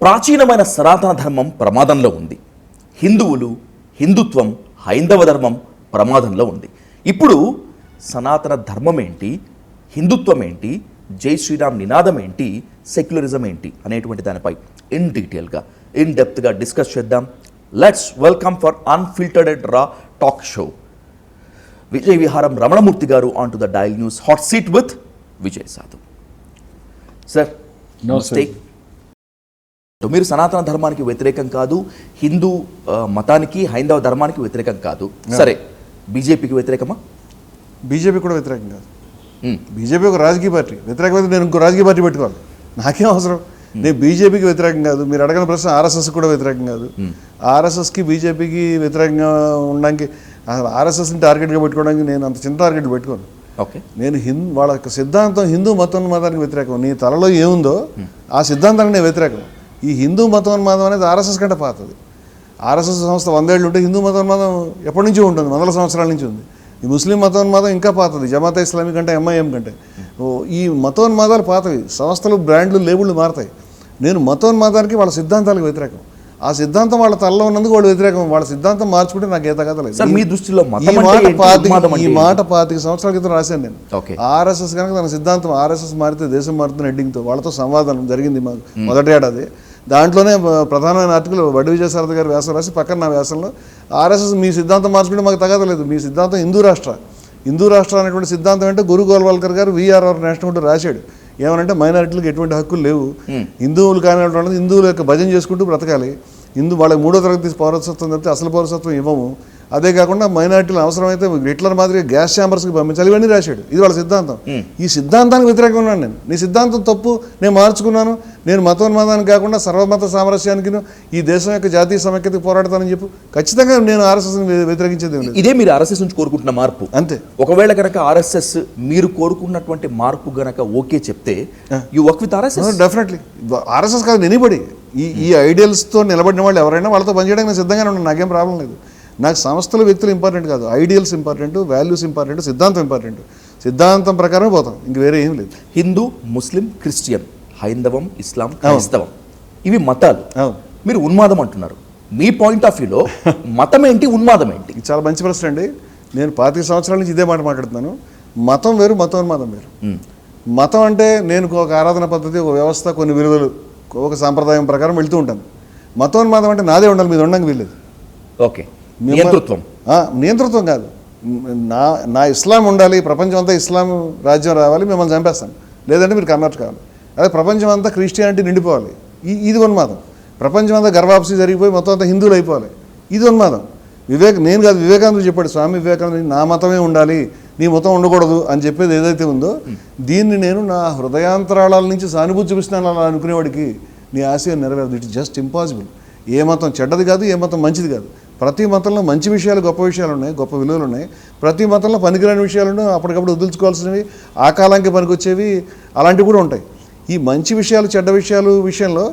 ప్రాచీనమైన సనాతన ధర్మం ప్రమాదంలో ఉంది. హిందువులు, హిందుత్వం, హైందవ ధర్మం ప్రమాదంలో ఉంది. ఇప్పుడు సనాతన ధర్మం ఏంటి, హిందుత్వం ఏంటి, జై శ్రీరామ్ నినాదం ఏంటి, సెక్యులరిజం ఏంటి అనేటువంటి దానిపై ఇన్ డీటెయిల్గా ఇన్ డెప్త్గా డిస్కస్ చేద్దాం. Let's welcome for unfiltered and రా టాక్ షో విజయ్ విహారం రమణమూర్తి గారు on to the dial news hot seat with Vijay సాధు. సార్ నమస్తే. మీరు సనాతన ధర్మానికి వ్యతిరేకం కాదు, హిందూ మతానికి హైందవ ధర్మానికి వ్యతిరేకం కాదు, సరే బీజేపీకి వ్యతిరేకమా? బీజేపీ కూడా వ్యతిరేకం కాదు. బీజేపీ ఒక రాజకీయ పార్టీ, వ్యతిరేకమైతే నేను ఇంకో రాజకీయ పార్టీ పెట్టుకోవాలి, నాకేం అవసరం. నేను బీజేపీకి వ్యతిరేకం కాదు. మీరు అడగని ప్రశ్న ఆర్ఎస్ఎస్ కూడా వ్యతిరేకం కాదు. ఆర్ఎస్ఎస్కి బీజేపీకి వ్యతిరేకంగా ఉండడానికి, ఆర్ఎస్ఎస్ని టార్గెట్గా పెట్టుకోవడానికి నేను అంత చిన్న టార్గెట్ పెట్టుకోను. ఓకే, నేను వాళ్ళ యొక్క సిద్ధాంతం హిందూ మతానికి వ్యతిరేకం. నీ తలలో ఏముందో ఆ సిద్ధాంతానికి నేను వ్యతిరేకం. ఈ హిందూ మతోన్మాదం అనేది ఆర్ఎస్ఎస్ కంటే పాతది. ఆర్ఎస్ఎస్ సంస్థ 100 ఏళ్ళు ఉంటే హిందూ మతోన్మాదం ఎప్పటి నుంచో ఉంటుంది, 100 సంవత్సరాల నుంచి ఉంది. ఈ ముస్లిం మతోన్మాదం ఇంకా పాతది, జమాతే ఇస్లామీ కంటే, ఎంఐఎం కంటే. ఈ మతోన్మాదాలు పాతవి, సంస్థలు, బ్రాండ్లు, లేబుళ్ళు మారుతాయి. నేను మతోన్మాదానికి వాళ్ళ సిద్ధాంతాలకు వ్యతిరేకం. ఆ సిద్ధాంతం వాళ్ళ తలలో ఉన్నందుకు వాళ్ళు వ్యతిరేకం. వాళ్ళ సిద్ధాంతం మార్చుకుంటే నాకు ఏ తగత లేదు. మీ దృష్టిలో ఈ మాట 25 సంవత్సరాల క్రితం రాశాను నేను. ఆర్ఎస్ఎస్ కనుక తన సిద్ధాంతం ఆర్ఎస్ఎస్ మారితే దేశం మారుతున్న హెడ్డింగ్తో వాళ్ళతో సంవాదం జరిగింది మాకు మొదటి ఏడాది. దాంట్లోనే ప్రధానమైన ఆర్టికల్ వడ్డీ విజయసారథి గారు వ్యాసం రాసి పక్కన నా వ్యాసంలో ఆర్ఎస్ఎస్ మీ సిద్ధాంతం మార్చుకుంటే మాకు తగదలేదు, మీ సిద్ధాంతం హిందూ రాష్ట్ర అనేటువంటి సిద్ధాంతం అంటే గురు గోల్వాల్కర్ గారు వీఆర్ఆర్ నేషనల్ రాశాడు. ఏమనంటే మైనారిటీలకు ఎటువంటి హక్కులు లేవు, హిందువులు కానివ్వండి హిందువుల యొక్క భజన చేసుకుంటూ బ్రతకాలి, వాళ్ళకి 3వ తరగతి పౌరసత్వం తప్పితే అసలు పౌరసత్వం ఇవ్వము, అదే కాకుండా మైనారిటీలు అవసరమైతే హిట్లర్ మాదిరిగా గ్యాస్ ఛాంబర్స్కి పంపించాలి, ఇవన్నీ రాశాడు. ఇది వాళ్ళ సిద్ధాంతం. ఈ సిద్ధాంతానికి వ్యతిరేకంగా ఉన్నాను నేను. నీ సిద్ధాంతం తప్పు, నేను మార్చుకున్నాను, నేను మతోన్మాదానికి కాకుండా సర్వమత సామరస్యానికి, ఈ దేశం యొక్క జాతీయ సమైక్యతకు పోరాడతానని చెప్పు. ఖచ్చితంగా నేను ఆర్ఎస్ఎస్ని వ్యతిరేకించేది. ఇదే మీరు ఆర్ఎస్ఎస్ నుంచి కోరుకుంటున్న మార్పు అంతే. ఒకవేళ కనుక ఆర్ఎస్ఎస్ మీరు కోరుకున్నటువంటి మార్పు గనక ఓకే చెప్తే you work with RSS? Definitely. RSS కాదు, ఎనీబడి. ఈ ఐడియల్స్తో నిలబడిన వాళ్ళు ఎవరైనా వాళ్ళతో పనిచేయడానికి నేను సిద్ధంగానే ఉన్నాను, నాకేం ప్రాబ్లం లేదు. నాకు సంస్థలు, వ్యక్తులు ఇంపార్టెంట్ కాదు, ఐడియల్స్ ఇంపార్టెంట్, వాల్యూస్ ఇంపార్టెంట్, సిద్ధాంతం ఇంపార్టెంట్. సిద్ధాంతం ప్రకారమే పోతాం, ఇంక వేరే ఏం లేదు. హిందూ, ముస్లిం, క్రిస్టియన్, హైందవం, ఇస్లాం, క్రైస్తవం, ఇవి మతాలు. మీరు ఉన్మాదం అంటున్నారు. మీ పాయింట్ ఆఫ్ వ్యూలో మతం ఏంటి, ఉన్మాదం ఏంటి? చాలా మంచి ప్రశ్న అండి. నేను 25 సంవత్సరాల నుంచి ఇదే మాట మాట్లాడుతున్నాను. మతం వేరు, మతోన్మాదం వేరు. మతం అంటే నేను ఒక ఆరాధన పద్ధతి, ఒక వ్యవస్థ, కొన్ని విలువలు, ఒక సాంప్రదాయం ప్రకారం వెళ్తూ ఉంటాను. మతోన్మాదం అంటే నాదే ఉండాలి, మీద ఉండడానికి వీల్లేదు. ఓకే, నియంతృత్వం కాదు. నా ఇస్లాం ఉండాలి, ప్రపంచం అంతా ఇస్లాం రాజ్యం రావాలి, మిమ్మల్ని చంపేస్తాను, లేదంటే మీరు కన్వర్ట్ కావాలి. అదే ప్రపంచం అంతా క్రిస్టియానిటీ నిండిపోవాలి, ఇది ఉన్మాదం. ప్రపంచం అంతా గర్వాప్సి జరిగిపోయి మొత్తం అంతా హిందువులు అయిపోవాలి, ఇది ఉన్మాదం. నేను కాదు, వివేకానందుడు చెప్పాడు, స్వామి వివేకానంద, నా మతమే ఉండాలి, నీ మతం ఉండకూడదు అని చెప్పేది ఏదైతే ఉందో, దీన్ని నేను నా హృదయాంతరాళాల నుంచి సానుభూతి చూపిస్తున్నాను అలా అనుకునేవాడికి నీ ఆశయం నెరవేరదు. It just impossible. ఏ మతం చెడ్డది కాదు, ఏ మతం మంచిది కాదు. ప్రతి మతంలో మంచి విషయాలు, గొప్ప విషయాలు ఉన్నాయి, గొప్ప విలువలు ఉన్నాయి. ప్రతి మతంలో పనికిరాని విషయాలు ఉన్నాయి, అప్పటికప్పుడు వదులుచుకోవాల్సినవి, ఆ కాలానికి పనికొచ్చేవి, అలాంటివి కూడా ఉంటాయి. ఈ మంచి విషయాలు, చెడ్డ విషయాలు విషయంలో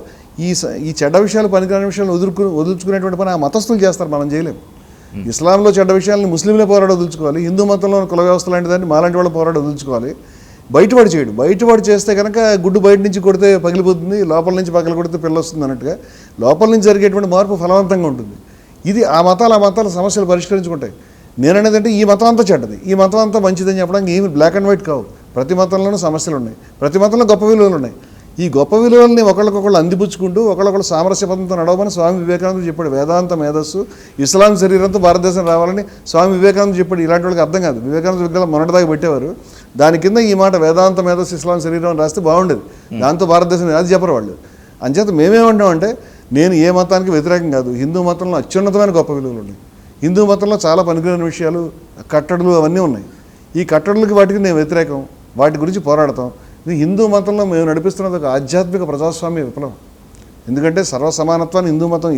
ఈ చెడ్డ విషయాలు, పనికిరాని విషయాలు వదులుచుకునేటువంటి పని ఆ మతస్థులు చేస్తారు, మనం చేయలేము. ఇస్లాంలో చెడ్డ విషయాలను ముస్లింలే పోరాడి వదులుచుకోవాలి, హిందూ మతంలో కుల వ్యవస్థ లాంటి దాన్ని మాలాంటి వాళ్ళు పోరాడి వదులుచుకోవాలి. బయటపడి చేస్తే కనుక గుడ్డు బయట నుంచి కొడితే పగిలిపోతుంది, లోపల నుంచి పగల కొడితే పిల్ల వస్తుంది అన్నట్టుగా లోపల నుంచి జరిగేటువంటి మార్పు ఫలవంతంగా ఉంటుంది. ఇది ఆ మతాల సమస్యలు పరిష్కరించుకుంటాయి. నేననేది అంటే ఈ మతం అంతా చెడ్డది, ఈ మతం అంతా మంచిదని చెప్పడానికి ఏమి బ్లాక్ అండ్ వైట్ కావు. ప్రతి మతంలోనూ సమస్యలు ఉన్నాయి, ప్రతి మతంలో గొప్ప విలువలు ఉన్నాయి. ఈ గొప్ప విలువల్ని ఒకళ్ళకొకళ్ళు అందిపుచ్చుకుంటూ ఒకళ్ళొకళ్ళు సామరస్య పదంతో నడవమని స్వామి వివేకానంద చెప్పాడు. వేదాంత మేధస్సు ఇస్లాం శరీరంతో భారతదేశం రావాలని స్వామి వివేకానంద చెప్పాడు. ఇలాంటి వాళ్ళకి అర్థం కాదు. వివేకానంద విగ్రహం మొన్నటిదాకా పెట్టేవారు, దాని కింద ఈ మాట వేదాంత మేధస్సు ఇస్లాం శరీరం అని రాస్తే బాగుండేది. దాంతో భారతదేశం అది చెప్పరు వాళ్ళు. అంచేత మేమేమంటామంటే, నేను ఏ మతానికి వ్యతిరేకం కాదు. హిందూ మతంలో అత్యున్నతమైన గొప్ప విలువలు ఉన్నాయి. హిందూ మతంలో చాలా పనికిరాని విషయాలు, కట్టడులు అవన్నీ ఉన్నాయి. ఈ కట్టడులకి వాటికి నేను వ్యతిరేకం, వాటి గురించి పోరాడతాం. హిందూ మతంలో మేము నడిపిస్తున్నది ఒక ఆధ్యాత్మిక ప్రజాస్వామ్య విప్లవం. ఎందుకంటే సర్వసమానత్వాన్ని హిందూ మతం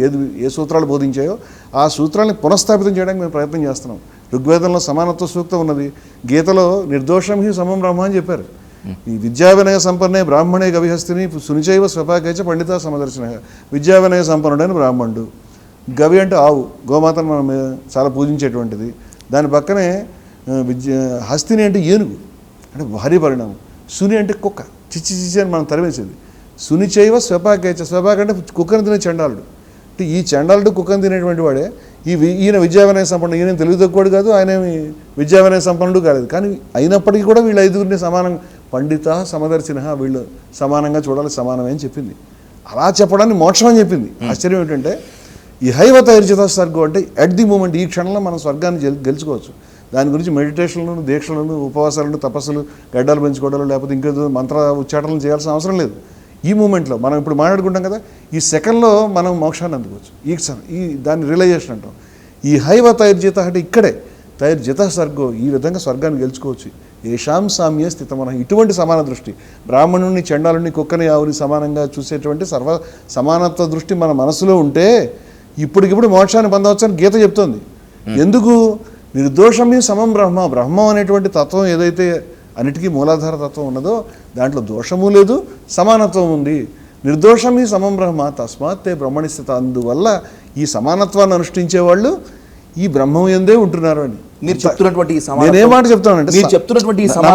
ఏ సూత్రాలు బోధించాయో ఆ సూత్రాన్ని పునఃస్థాపితం చేయడానికి మేము ప్రయత్నం చేస్తున్నాం. ఋగ్వేదంలో సమానత్వ సూక్తం ఉన్నది, గీతలో నిర్దోషం హి సమం బ్రహ్మ అని చెప్పారు. ఈ విద్యావినయ సంపన్నే బ్రాహ్మణే గవిహస్తిని సునిచైవ స్వపాకైచ పండిత సమదర్శన. విద్యావినయ సంపన్నుడైన బ్రాహ్మణుడు. గవి అంటే ఆవు, గోమాతను మనం చాలా పూజించేటువంటిది. దాని పక్కనే హస్తిని అంటే ఏనుగు, అంటే భారీ పరిణామం. సుని అంటే కుక్క, చిచ్చి అని మనం తరివేసేది. సునిచైవ స్వపాకేచ. స్వపాక అంటే కుక్కను తినే చండాలుడు. అంటే ఈ చండాలుడు కుక్కను తినేటువంటి వాడే ఈయన విద్యావినయ సంపన్నుడు. ఈయన తెలుగు తక్కువడు కాదు, ఆయన విద్యావినయ సంపన్నుడు కాలేదు. కానీ అయినప్పటికీ కూడా వీళ్ళు ఐదుగురిని సమానంగా పండిత సమదర్శిన, వీళ్ళు సమానంగా చూడాలి, సమానమే అని చెప్పింది. అలా చెప్పడాన్ని మోక్షం అని చెప్పింది. ఆశ్చర్యం ఏంటంటే ఈ హైవత ఇర్జిత స్వర్గం అంటే ఎట్ ది మూమెంట్, ఈ క్షణంలో మనం స్వర్గాన్ని గెలుచుకోవచ్చు. దాని గురించి మెడిటేషన్లను, దీక్షలను, ఉపవాసాలను, తపస్సులు, గడ్డలు పెంచుకోవడాలు, లేకపోతే ఇంకేదో మంత్ర ఉచ్చాటనలు చేయాల్సిన అవసరం లేదు. ఈ మూమెంట్లో మనం ఇప్పుడు మాట్లాడుకుంటాం కదా, ఈ సెకండ్లో మనం మోక్షాన్ని అందుకోవచ్చు. ఈ దాన్ని రియలైజేషన్ అంటాం. ఈ హైవ తైర్జిత అంటే ఇక్కడే తైర్జిత స్వర్గో, ఈ విధంగా స్వర్గాన్ని గెలుచుకోవచ్చు. ఏషాం సామ్య స్థితమన, ఇటువంటి సమాన దృష్టి, బ్రాహ్మణుని, చండాలుని, కుక్కని, ఆవుని సమానంగా చూసేటువంటి సర్వ సమానత్వ దృష్టి మన మనసులో ఉంటే ఇప్పటికిప్పుడు మోక్షాన్ని పొందవచ్చని గీత చెప్తోంది. ఎందుకు? నిర్దోషమే సమం బ్రహ్మ. బ్రహ్మం అనేటువంటి తత్వం ఏదైతే అన్నిటికీ మూలాధార తత్వం ఉన్నదో దాంట్లో దోషము లేదు, సమానత్వం ఉంది. నిర్దోషమే సమం బ్రహ్మ తస్మాత్ తే బ్రహ్మణి స్థిత. అందువల్ల ఈ సమానత్వాన్ని అనుష్ఠించే వాళ్ళు ఈ బ్రహ్మం ఎందే ఉంటున్నారు అని మీరు చెప్తున్నటువంటి నేనే మాట చెప్తానంటే నా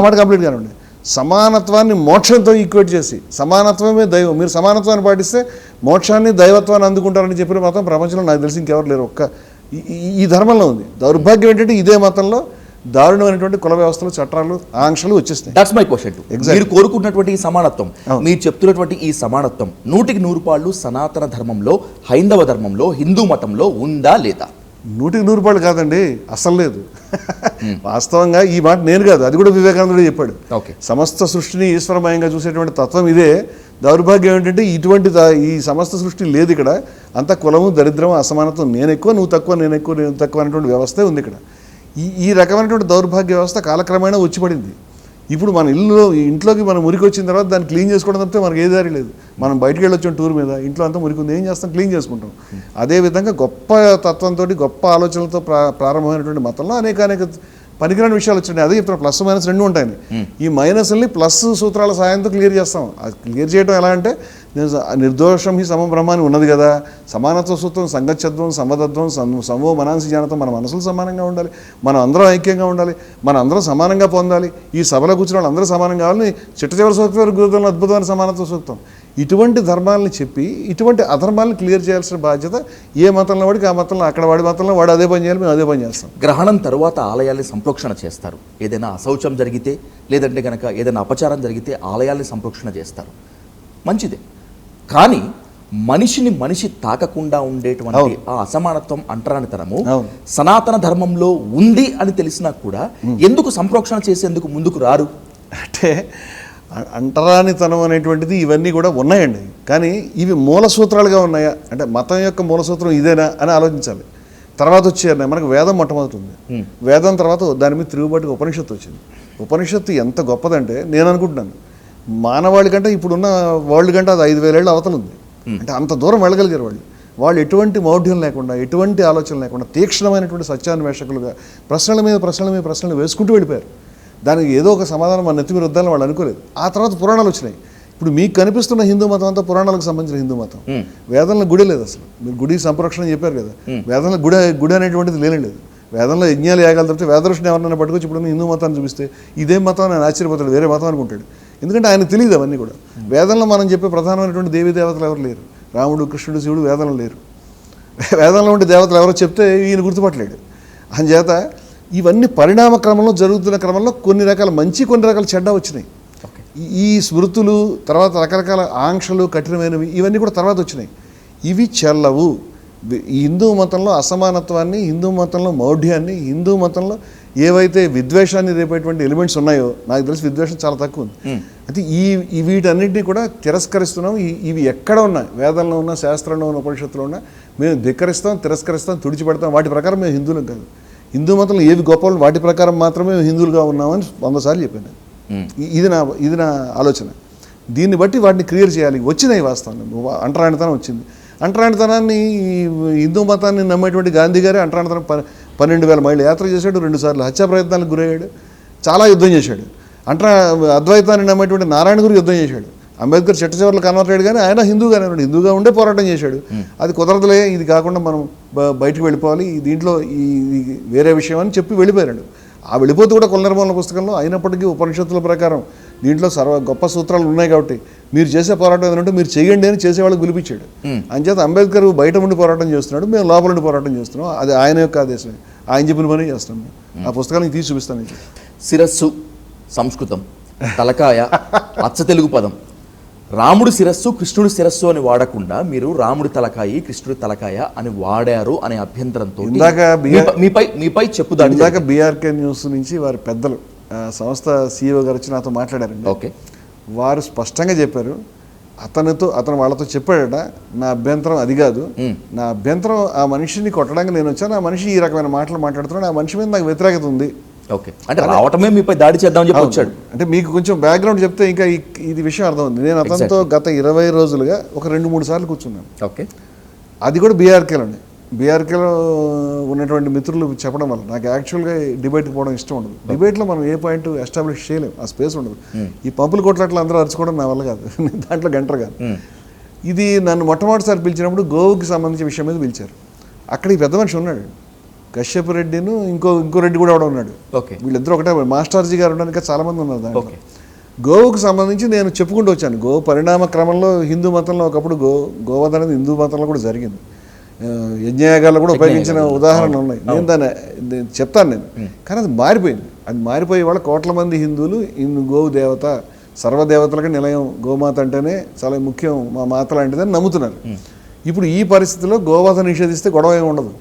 మాట కంప్లీట్ కానండి. సమానత్వాన్ని మోక్షంతో ఈక్వేట్ చేసి, సమానత్వమే దైవం, మీరు సమానత్వాన్ని పాటిస్తే మోక్షాన్ని, దైవత్వాన్ని అందుకుంటారని చెప్పిన మతం ప్రపంచంలో నాకు తెలిసి ఇంకెవరు లేరు. ఒక్క ఈ ధర్మంలో ఉంది. దౌర్భాగ్యం ఏంటంటే ఇదే మతంలో దారుణమైనటువంటి కుల వ్యవస్థలు, చట్టాలు, ఆంక్షలు వచ్చేస్తాయి. That's my question. మీరు కోరుకున్నటువంటి ఈ సమానత్వం, మీరు చెప్తున్నటువంటి ఈ సమానత్వం 100% సనాతన ధర్మంలో, హైందవ ధర్మంలో, హిందూ మతంలో ఉందా లేదా? 100% కాదండి, అసలు లేదు. వాస్తవంగా ఈ మాట నేను కాదు, అది కూడా వివేకానందుడే చెప్పాడు. సమస్త సృష్టిని ఈశ్వరమయంగా చూసేటువంటి తత్వం ఇదే. దౌర్భాగ్యం ఏంటంటే ఈ సమస్త సృష్టి లేదు ఇక్కడ. అంత కులము, దరిద్రము, అసమానత్వం, నేను ఎక్కువ నువ్వు తక్కువ, నేను ఎక్కువ నేను తక్కువ అనేటువంటి వ్యవస్థే ఉంది ఇక్కడ. ఈ రకమైనటువంటి దౌర్భాగ్య వ్యవస్థ కాలక్రమేణా వచ్చిపడింది. ఇప్పుడు మన ఇంట్లోకి మనం మురికి వచ్చిన తర్వాత దాన్ని క్లీన్ చేసుకోవడం తప్పితే మనకి ఏ దారి లేదు. మనం బయటికి వెళ్ళొచ్చాం టూర్ మీద, ఇంట్లో అంతా మురికి ఉంది, ఏం చేస్తాం? క్లీన్ చేసుకుంటాం. అదేవిధంగా గొప్ప తత్వంతో, గొప్ప ఆలోచనలతో ప్రారంభమైనటువంటి మతంలో అనేక పనికిరాని విషయాలు వచ్చినాయి. అదే చెప్తాను, ప్లస్ మైనస్ రెండు ఉంటాయని. ఈ మైనస్ని ప్లస్ సూత్రాల సాయంతో క్లియర్ చేస్తాం. అది క్లియర్ చేయడం ఎలా అంటే, నిర్దోషం హి సమం బ్రహ్మాన్ని ఉన్నది కదా, సమానత్వ సూత్రం, సంగచ్చత్వం, సమదత్వం, సమో మనాంసి జ్ఞానత్వం, మన మనసులు సమానంగా ఉండాలి, మనం అందరం ఐక్యంగా ఉండాలి, మన అందరం సమానంగా పొందాలి, ఈ సభలో కూర్చున్న వాళ్ళు అందరూ సమానంగా కావాలని చిట్ట చివరి సూక్తం గురువులను అద్భుతమైన సమానత్వ సూక్తం. ఇటువంటి ధర్మాలని చెప్పి ఇటువంటి అధర్మాలను క్లియర్ చేయాల్సిన బాధ్యత ఏ మతంలో వాడికి ఆ మతంలో, అక్కడ వాడి మతంలో వాడు అదే పని చేయాలి, మేము అదే పని చేస్తాం. గ్రహణం తరువాత ఆలయాల్ని సంప్రోక్షణ చేస్తారు. ఏదైనా అశౌచం జరిగితే, లేదంటే కనుక ఏదైనా అపచారం జరిగితే ఆలయాల్ని సంప్రోక్షణ చేస్తారు, మంచిదే. కానీ మనిషి తాకకుండా ఉండేటువంటి ఆ అసమానత్వం, అంటరానితనము సనాతన ధర్మంలో ఉంది అని తెలిసినా కూడా ఎందుకు సంప్రోక్షణ చేసేందుకు ముందుకు రారు? అంటే అంటరానితనం అనేటువంటిది ఇవన్నీ కూడా ఉన్నాయండి, కానీ ఇవి మూల సూత్రాలుగా ఉన్నాయా అంటే మతం యొక్క మూల సూత్రం ఇదేనా అని ఆలోచించాలి. తర్వాత వచ్చే మనకు వేదం మొట్టమొదటి ఉంది. వేదం తర్వాత దాని మీద తిరుగుబాటుగా ఉపనిషత్తు వచ్చింది. ఉపనిషత్తు ఎంత గొప్పదంటే నేను అనుకుంటున్నాను, మానవాళి కంటే ఇప్పుడున్న వరల్డ్ కంటే అది 5000 ఏళ్ళ అవతల ఉంది. అంటే అంత దూరం వెళ్ళగలిగారు వాళ్ళు ఎటువంటి మౌఢ్యం లేకుండా, ఎటువంటి ఆలోచన లేకుండా, తీక్షణమైనటువంటి సత్యాన్వేషకులుగా ప్రశ్నల మీద ప్రశ్నలు వేసుకుంటూ వెళ్ళిపోయారు. దానికి ఏదో ఒక సమాధానం మన నెత్తి మీద వద్దాలని వాళ్ళు అనుకోలేదు. ఆ తర్వాత పురాణాలు వచ్చినాయి. ఇప్పుడు మీకు కనిపిస్తున్న హిందూ మతం అంతా పురాణాలకు సంబంధించిన హిందూ మతం. వేదంలో గుడి లేదు అసలు. మీరు గుడి సంరక్షణ చెప్పారు కదా, వేదంలో గుడి అనేటువంటిది లేదు. వేదంలో యజ్ఞాలు యాగాలు తప్పితే వేదఋషిని ఎవరన్నా పట్టుకొచ్చి ఇప్పుడు హిందూ మతాన్ని చూపిస్తే ఇదేం మతం అని ఆయన ఆశ్చర్యపోతాడు, వేరే మతం అనుకుంటాడు. ఎందుకంటే ఆయన తెలియదు అవన్నీ కూడా. వేదంలో మనం చెప్పే ప్రధానమైనటువంటి దేవీ దేవతలు ఎవరు లేరు. రాముడు, కృష్ణుడు, శివుడు వేదంలో లేరు. వేదంలో ఉండే దేవతలు ఎవరో చెప్తే ఈయన గుర్తుపట్టలేడు. అందుచేత ఇవన్నీ పరిణామ క్రమంలో జరుగుతున్న క్రమంలో కొన్ని రకాల మంచి, కొన్ని రకాల చెడ్డ వచ్చినాయి. ఈ స్మృతులు, తర్వాత రకరకాల ఆంక్షలు, కఠినమైనవి, ఇవన్నీ కూడా తర్వాత వచ్చినాయి. ఇవి చెల్లవు. ఈ హిందూ మతంలో అసమానత్వాన్ని, హిందూ మతంలో మౌఢ్యాన్ని, హిందూ మతంలో ఏవైతే విద్వేషాన్ని రేపేటువంటి ఎలిమెంట్స్ ఉన్నాయో, నాకు తెలిసి విద్వేషం చాలా తక్కువ ఉంది. అయితే వీటన్నింటినీ కూడా తిరస్కరిస్తున్నాం. ఇవి ఎక్కడ ఉన్నాయి, వేదంలో ఉన్న, శాస్త్రంలో ఉన్న, ఉపనిషత్తులో ఉన్న, మేము ధిక్కరిస్తాం, తిరస్కరిస్తాం, తుడిచిపెడతాం. వాటి ప్రకారం మేము హిందువులం కాదు. హిందూ మతంలో ఏవి గొప్పలు వాటి ప్రకారం మాత్రమే మేము హిందువులుగా ఉన్నామని 100 సార్లు చెప్పాను. ఇది నా ఆలోచన. దీన్ని బట్టి వాటిని క్లియర్ చేయాలి. వచ్చినాయి వాస్తవాన్ని, అంటరానితనం వచ్చింది. అంటరానితనాన్ని, హిందూ మతాన్ని నమ్మేటువంటి గాంధీ గారే అంటరానితనం 12,000 మైళ్ళు యాత్ర చేశాడు, 2 సార్లు హత్యా ప్రయత్నాలకు గురయ్యాడు, చాలా యుద్ధం చేశాడు. అద్వైతాన్ని నమ్మేటువంటి నారాయణ గురు యుద్ధం చేశాడు. అంబేద్కర్ చెట్ట చివర్లు కన్వర్ట్ అయ్యాడు, కానీ ఆయన హిందూగా ఉండే పోరాటం చేశాడు. అది కుదరదులే, ఇది కాకుండా మనం బయటకు వెళ్ళిపోవాలి, దీంట్లో ఈ వేరే విషయం అని చెప్పి వెళ్ళిపోయాడు. ఆ వెళ్ళిపోతూ కూడా కుల నిర్మూలన పుస్తకంలో అయినప్పటికీ ఉపనిషత్తుల ప్రకారం దీంట్లో గొప్ప సూత్రాలు ఉన్నాయి కాబట్టి మీరు చేసే పోరాటం ఏంటంటే మీరు చేయండి అని చేసేవాళ్ళకి పిలిపించాడు. అంచేత అంబేద్కర్ బయట ఉండి పోరాటం చేస్తున్నాడు, మేము లోపల ఉండి పోరాటం చేస్తున్నాం. అది ఆయన యొక్క ఆదేశమే, ఆయన చెప్పిన పని చేస్తాం. ఆ పుస్తకాన్ని తీసి చూపిస్తాను మీకు. శిరస్సు సంస్కృతం, తలకాయ అచ్చ తెలుగు పదం. రాముడి శిరస్సు కృష్ణుడి శిరస్సు అని వాడకుండా మీరు రాముడి తలకాయ కృష్ణుడి తలకాయ అని వాడారు అనే అభ్యంతరంతో మీపై చెప్పుదాడి. ఇందాక బీఆర్కే న్యూస్ నుంచి వారి పెద్దలు సంస్థ CEO గారు వచ్చి నాతో మాట్లాడారండి. ఓకే, వారు స్పష్టంగా చెప్పారు, అతను వాళ్ళతో చెప్పాడట, నా అభ్యంతరం అది కాదు, నా అభ్యంతరం ఆ మనిషిని కొట్టడానికి నేను వచ్చాను, ఆ మనిషి ఈ రకమైన మాటలు మాట్లాడుతున్నాడు, ఆ మనిషి మీద నాకు వ్యతిరేకత ఉంది. ఓకే, అంటే రావటమే మీపై దాడి చేద్దామని చెప్పి వచ్చాడు. అంటే మీకు కొంచెం బ్యాక్గ్రౌండ్ చెప్తే ఇంకా ఇది విషయం అర్థమవుతుంది. నేను అతనితో గత 20 రోజులుగా ఒక 2-3 సార్లు కూర్చున్నాను. ఓకే, అది కూడా బీఆర్కేలోనే. బీఆర్కేలో ఉన్నటువంటి మిత్రులు చెప్పడం వల్ల నాకు యాక్చువల్గా డిబేట్కి పోవడం ఇష్టం ఉండదు. డిబేట్లో మనం ఏ పాయింట్ ఎస్టాబ్లిష్ చేయలేము, ఆ స్పేస్ ఉండదు. ఈ పంపులు కొట్లాట్లు అందరూ అరుచుకోవడం నా వల్ల కాదు, దాంట్లో గంటలు కాదు. ఇది నన్ను మొట్టమొదటిసారి పిలిచినప్పుడు గోవుకి సంబంధించిన విషయం మీద పిలిచారు. అక్కడ ఈ పెద్ద మనిషి ఉన్నాడు, కశ్యప్ రెడ్డిను ఇంకో రెడ్డి కూడా ఎవడో ఉన్నాడు. వీళ్ళిద్దరు ఒకటే, మాస్టర్జీ గారు ఉండడానికి చాలా మంది ఉన్నారు దాంట్లో. గోవుకు సంబంధించి నేను చెప్పుకుంటూ వచ్చాను. గో పరిణామ క్రమంలో హిందూ మతంలో ఒకప్పుడు గోవధ అనేది హిందూ మతంలో కూడా జరిగింది. యజ్ఞయాగాల్లో కూడా ఉపయోగించిన ఉదాహరణలు ఉన్నాయి. నేను దాన్ని చెప్తాను నేను. కానీ అది మారిపోయింది. అది మారిపోయే వాళ్ళ కోట్ల మంది హిందువులు గోవు దేవత, సర్వదేవతలకు నిలయం, గోమాత అంటేనే చాలా ముఖ్యం, మా మాత లాంటిదని నమ్ముతున్నారు. ఇప్పుడు ఈ పరిస్థితిలో గోవధ నిషేధిస్తే గొడవ ఏమి ఉండదు.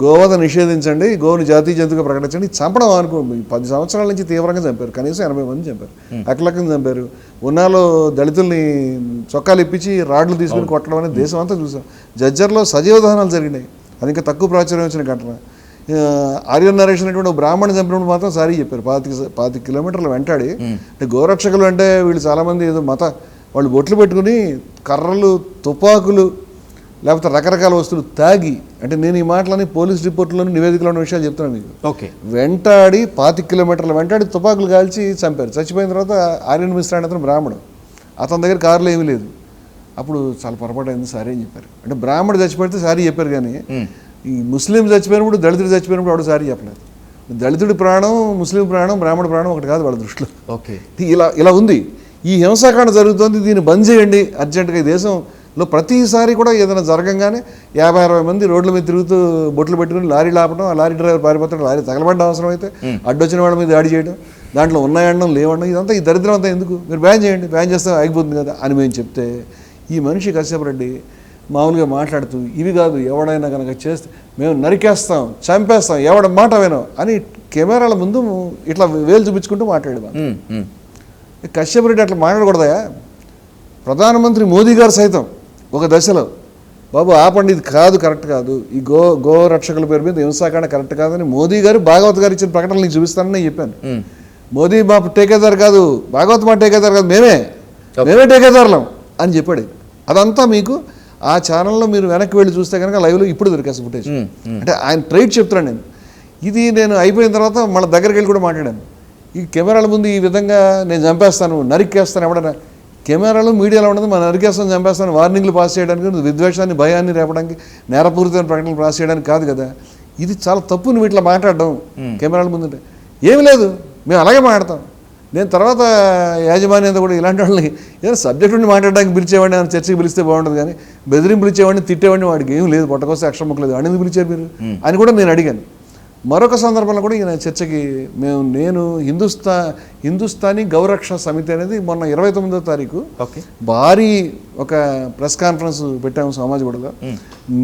గోవధ నిషేధించండి, గోవుని జాతీయ జంతువుగా ప్రకటించండి. చంపడం అనుకో, 10 సంవత్సరాల నుంచి తీవ్రంగా చంపారు, కనీసం 80 మంది చంపారు, అక్కలక్కని చంపారు. ఉన్నాలో దళితుల్ని చొక్కాలు ఇప్పించి రాడ్లు తీసుకుని కొట్టడం అనేది దేశం అంతా చూసాం. జజ్జర్లో సజీవ దహనాలు జరిగినాయి, అది ఇంకా తక్కువ ప్రాచుర్యం వచ్చిన ఘటన. ఆర్యన్ నరేష్ అనేటువంటి బ్రాహ్మణ్ చంపినప్పుడు మాత్రం సారీ చెప్పారు. 25 కిలోమీటర్లు వెంటాడి. అంటే గోరక్షకులు అంటే వీళ్ళు చాలామంది ఏదో వాళ్ళు బొట్లు పెట్టుకుని కర్రలు, తుపాకులు, లేకపోతే రకరకాల వస్తువులు తాగి, అంటే నేను ఈ మాటలని పోలీస్ రిపోర్ట్లోని నివేదికలో ఉన్న విషయాలు చెప్తున్నాను మీకు. ఓకే, వెంటాడి 25 కిలోమీటర్లు వెంటాడి తుపాకులు కాల్చి చంపారు. చచ్చిపోయిన తర్వాత ఆర్యన్ మిశ్రా అతను బ్రాహ్మడు, అతని దగ్గర కారులో ఏమీ లేదు. అప్పుడు చాలా పొరపాటు అయింది, సారీ అని చెప్పారు. అంటే బ్రాహ్మడు చచ్చిపోతే సారీ చెప్పారు, కానీ ఈ ముస్లిం చచ్చిపోయినప్పుడు, దళితుడు చచ్చిపోయినప్పుడు వాడు సారీ చెప్పలేదు. దళితుడి ప్రాణం, ముస్లిం ప్రాణం, బ్రాహ్మణ ప్రాణం ఒకటి కాదు వాళ్ళ దృష్టిలో. ఓకే, ఇలా ఉంది. ఈ హింసాకాండ జరుగుతోంది, దీన్ని బంద్ చేయండి అర్జెంటుగా. ఈ దేశంలో ప్రతిసారి కూడా ఏదైనా జరగంగానే 50-60 మంది రోడ్ల మీద తిరుగుతూ బొట్లు పెట్టుకుని లారీలు ఆపడం, ఆ లారీ డ్రైవర్ పారిపోతాడు, లారీ తగలబడ్డ అవసరం అయితే అడ్డొచ్చిన వాళ్ళ మీద దాడి చేయడం, దాంట్లో ఉన్నాయడం లేవడం, ఇదంతా ఈ దరిద్రం అంతా ఎందుకు, మీరు బ్యాన్ చేయండి, బ్యాన్ చేస్తే ఆగిపోతుంది కదా అని మేము చెప్తే, ఈ మనిషి కశ్యప్ రెడ్డి మామూలుగా మాట్లాడుతూ, ఇవి కాదు ఎవడైనా కనుక చేస్తే మేము నరికేస్తాం, చంపేస్తాం, ఎవడ మాట వినం అని కెమెరాల ముందు ఇట్లా వేలు చూపించుకుంటూ మాట్లాడేవాడు. కశ్యప్ రెడ్డి అట్లా మాట్లాడకూడదా? ప్రధానమంత్రి మోదీ గారు సైతం ఒక దశలో, బాబు ఆపండి, ఇది కాదు, కరెక్ట్ కాదు, ఈ గో రక్షకుల పేరు మీద హింసాకాండ కరెక్ట్ కాదని మోదీ గారు, భాగవత్ గారు ఇచ్చిన ప్రకటనలు నీకు చూపిస్తానని చెప్పాను. మోదీ మా టేకేదార్ కాదు, భాగవత్ మా టేకేదార్ కాదు, మేమే టేకేదారులం అని చెప్పాడు. అదంతా మీకు ఆ ఛానల్లో మీరు వెనక్కి వెళ్ళి చూస్తే కనుక లైవ్లో ఇప్పుడు దొరికేసి ఫుటేజ్. అంటే ఆయన ట్రైట్ చెప్తున్నాను నేను. ఇది నేను అయిపోయిన తర్వాత మళ్ళీ దగ్గరికి వెళ్ళి కూడా మాట్లాడాను. ఈ కెమెరాల ముందు ఈ విధంగా నేను చంపేస్తాను, నరికేస్తాను, ఎవడన్నా కెమెరాలు మీడియాలో ఉండదు, మనం నరికేస్తాను, చంపేస్తాను వార్నింగ్లు పాస్ చేయడానికి, విద్వేషాన్ని, భయాన్ని రేపడానికి, నేరపూరితమైన ప్రకటనలు పాస్ చేయడానికి కాదు కదా. ఇది చాలా తప్పు నువ్వు ఇట్లా మాట్లాడడం కెమెరాల ముందు. ఏమి లేదు, మేము అలాగే మాట్లాడతాం. నేను తర్వాత యాజమాన్యంతో కూడా ఇలాంటి వాళ్ళని ఏదైనా సబ్జెక్ట్ నుండి మాట్లాడడానికి పిలిచేవాడిని, ఆయన చర్చకి పిలిస్తే బాగుంటుంది, కానీ బెదిరింపులు ఇచ్చేవాడిని, తిట్టేవాడిని, వాడికి ఏం లేదు, పొట్టకొస్తే అక్షరం మొక్కలేదు, అని ఎందుకు పిలిచారు మీరు అని కూడా నేను అడిగాను. మరొక సందర్భంలో కూడా ఈయన చర్చకి నేను హిందుస్థానీ గౌరక్ష సమితి అనేది మొన్న 29వ తారీఖు భారీ ఒక ప్రెస్ కాన్ఫరెన్స్ పెట్టాము సమాజగూడలో.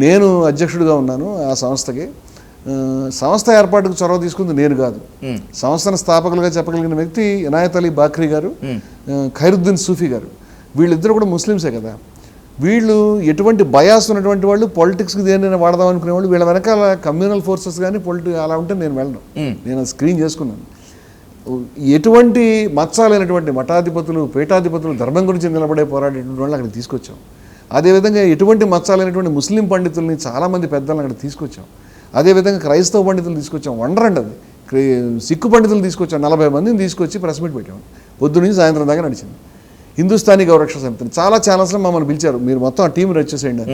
నేను అధ్యక్షుడిగా ఉన్నాను ఆ సంస్థకి. సంస్థ ఏర్పాటుకు చొరవ తీసుకుంది నేను కాదు. సంస్థను స్థాపకులుగా చెప్పగలిగిన వ్యక్తి ఇనాయత్ అలీ బాక్రీ గారు, ఖైరుద్దీన్ సూఫీ గారు. వీళ్ళిద్దరు కూడా ముస్లిమ్సే కదా. వీళ్ళు ఎటువంటి బయాస్ ఉన్నటువంటి వాళ్ళు, పాలిటిక్స్కి దేనిని వాడదాం అనుకునేవాళ్ళు. వీళ్ళ వెనకాల కమ్యూనల్ ఫోర్సెస్ కానీ అలా ఉంటే నేను వెళ్ళను. నేను స్క్రీన్ చేసుకున్నాను. ఎటువంటి మత్సాలైనటువంటి మఠాధిపతులు, పీఠాధిపతులు, ధర్మం గురించి నిలబడే పోరాడేటువంటి వాళ్ళు అక్కడికి తీసుకొచ్చాం. అదేవిధంగా ఎటువంటి మత్సాలైనటువంటి ముస్లిం పండితుల్ని చాలామంది పెద్దలను అక్కడ తీసుకొచ్చాం. అదేవిధంగా క్రైస్తవ పండితులు తీసుకొచ్చాం. వండరండి అది. సిక్కు పండితులు తీసుకొచ్చాం. 40 మందిని తీసుకొచ్చి ప్రెస్ మీట్ పెట్టాము. పొద్దు నుంచి సాయంత్రం దాకా నడిచింది. హిందుస్థానీ గౌరక్ష సమితిని చాలా ఛానల్స్లో మమ్మల్ని పిలిచారు, మీరు మొత్తం ఆ టీం వచ్చేసేయండి.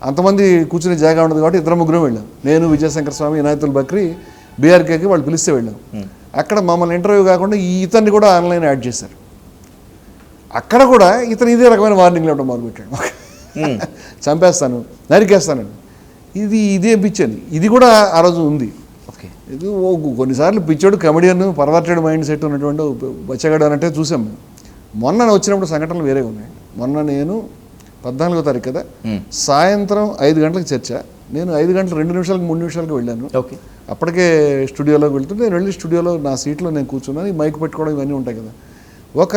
అంతమంది కూర్చునే జాగా ఉండదు కాబట్టి 2-3 వెళ్ళాం. నేను, విజయశంకర్ స్వామి, ఇనాయతుల్ బక్రీ, బీఆర్కేకి వాళ్ళు పిలిస్తే వెళ్ళాం. అక్కడ మమ్మల్ని ఇంటర్వ్యూ కాకుండా ఇతన్ని కూడా ఆన్లైన్ యాడ్ చేశారు. అక్కడ కూడా ఇతను ఇదే రకమైన వార్నింగ్లు ఇవ్వడం మొదలుపెట్టాడు. చంపేస్తాను, నరికేస్తానండి. ఇదే పిచ్చని ఇది కూడా ఆ రోజు ఉంది. ఓకే, ఇది కొన్నిసార్లు పిచ్చోడు కమెడియన్ పర్వర్టెడ్ మైండ్ సెట్ ఉన్నటువంటి బచ్చగాడు అన్నట్టే చూసాం మేము. మొన్న వచ్చినప్పుడు సంఘటనలు వేరే ఉన్నాయండి. మొన్న నేను 14వ తారీఖు కదా, సాయంత్రం 5 గంటలకు చర్చ. నేను 5 గంటల 2 నిమిషాలకు 3 నిమిషాలకు వెళ్ళాను. ఓకే, అప్పటికే స్టూడియోలోకి వెళ్తుంటే నేను వెళ్ళి స్టూడియోలో నా సీట్లో నేను కూర్చున్నాను. ఈ మైక్ పెట్టుకోవడం ఇవన్నీ ఉంటాయి కదా. ఒక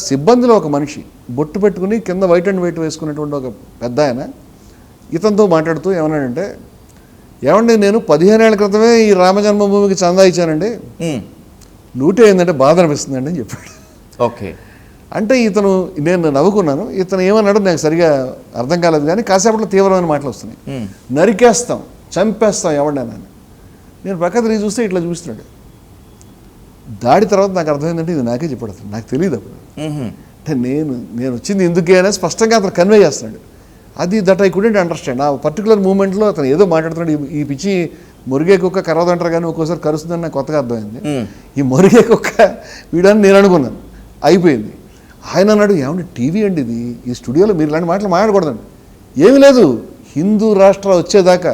సిబ్బందిలో ఒక మనిషి బొట్టు పెట్టుకుని కింద వైట్ అండ్ వైట్ వేసుకున్నటువంటి ఒక పెద్ద ఆయన ఇతనితో మాట్లాడుతూ ఏమన్నాడంటే, ఏమండి నేను 15 ఏళ్ల క్రితమే ఈ రామజన్మభూమికి చందా ఇచ్చానండి, లూటే ఏంటంటే బాధ అనిపిస్తుందండి అని చెప్పాడు. ఓకే, అంటే ఇతను, నేను నవ్వుకున్నాను. ఇతను ఏమన్నాడో నాకు సరిగా అర్థం కాలేదు, కానీ కాసేపట్లో తీవ్రమైన మాటలు వస్తున్నాయి. నరికేస్తాం, చంపేస్తాం ఎవడైనా. నేను పక్క తిరిగి చూస్తే ఇట్లా చూస్తున్నాడు. దాడి తర్వాత నాకు అర్థమైందంటే ఇది నాకే చెప్పాడు, అతను నాకు తెలియదు అప్పుడు. అంటే నేను వచ్చింది ఎందుకే అనేది స్పష్టంగా అతను కన్వే చేస్తున్నాడు. అది దట్ ఐ కుడెంట్ అండర్స్టాండ్. ఆ పర్టికులర్ మూమెంట్లో అతను ఏదో మాట్లాడుతున్నాడు. ఈ పిచ్చి మురిగే కుక్క కరవదంటారు కానీ ఒక్కోసారి కరుస్తుందని నాకు కొత్తగా అర్థమైంది. ఈ మురిగే కుక్క వీడని నేను అనుకున్నాను. అయిపోయింది. ఆయన అన్నాడు, ఏమంటే టీవీ అండి ఇది, ఈ స్టూడియోలో మీరు ఇలాంటి మాటలు మాట్లాడకూడదండి. ఏమీ లేదు, హిందూ రాష్ట్రాలు వచ్చేదాకా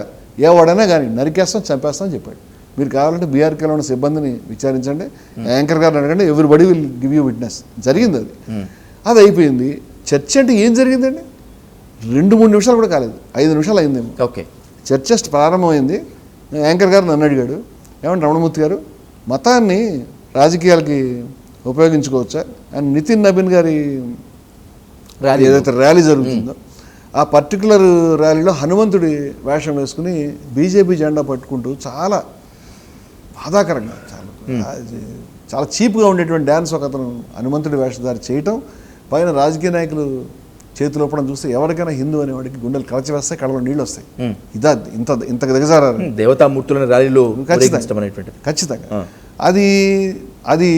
ఎవడైనా కానీ నరికేస్తాం, చంపేస్తాం అని చెప్పాడు. మీరు కావాలంటే బీఆర్కేలో ఉన్న సిబ్బందిని విచారించండి, యాంకర్ గారిని అడగండి, everybody will give you witness. జరిగింది అది. అది అయిపోయింది. చర్చ అంటే ఏం జరిగిందండి? 2-3 నిమిషాలు కూడా కాలేదు, 5 నిమిషాలు అయిందేమో. ఓకే, చర్చ జస్ట్ ప్రారంభమైంది. యాంకర్ గారు నన్ను అడిగాడు, ఏమంటే రమణమూర్తి గారు మతాన్ని రాజకీయాలకి ఉపయోగించుకోవచ్చా అని. నితిన్ నబీన్ గారి ఏదైతే ర్యాలీ జరుగుతుందో ఆ పర్టికులర్ ర్యాలీలో హనుమంతుడి వేషం వేసుకుని బీజేపీ జెండా పట్టుకుంటూ చాలా బాధాకరంగా, చాలా చీప్గా ఉండేటువంటి డ్యాన్స్ ఒక అతను హనుమంతుడి వేషధారి చేయటం, పైన రాజకీయ నాయకులు చేతులు ఒప్పడం చూస్తే ఎవరికైనా హిందూ అనేవాడికి గుండెలు కలచి వేస్తాయి, కళ్ళలో నీళ్ళు వస్తాయి. ఇదా ఇంత దిగజారారు దేవతామూర్తుల ర్యాలీలో. ఖచ్చితంగా అది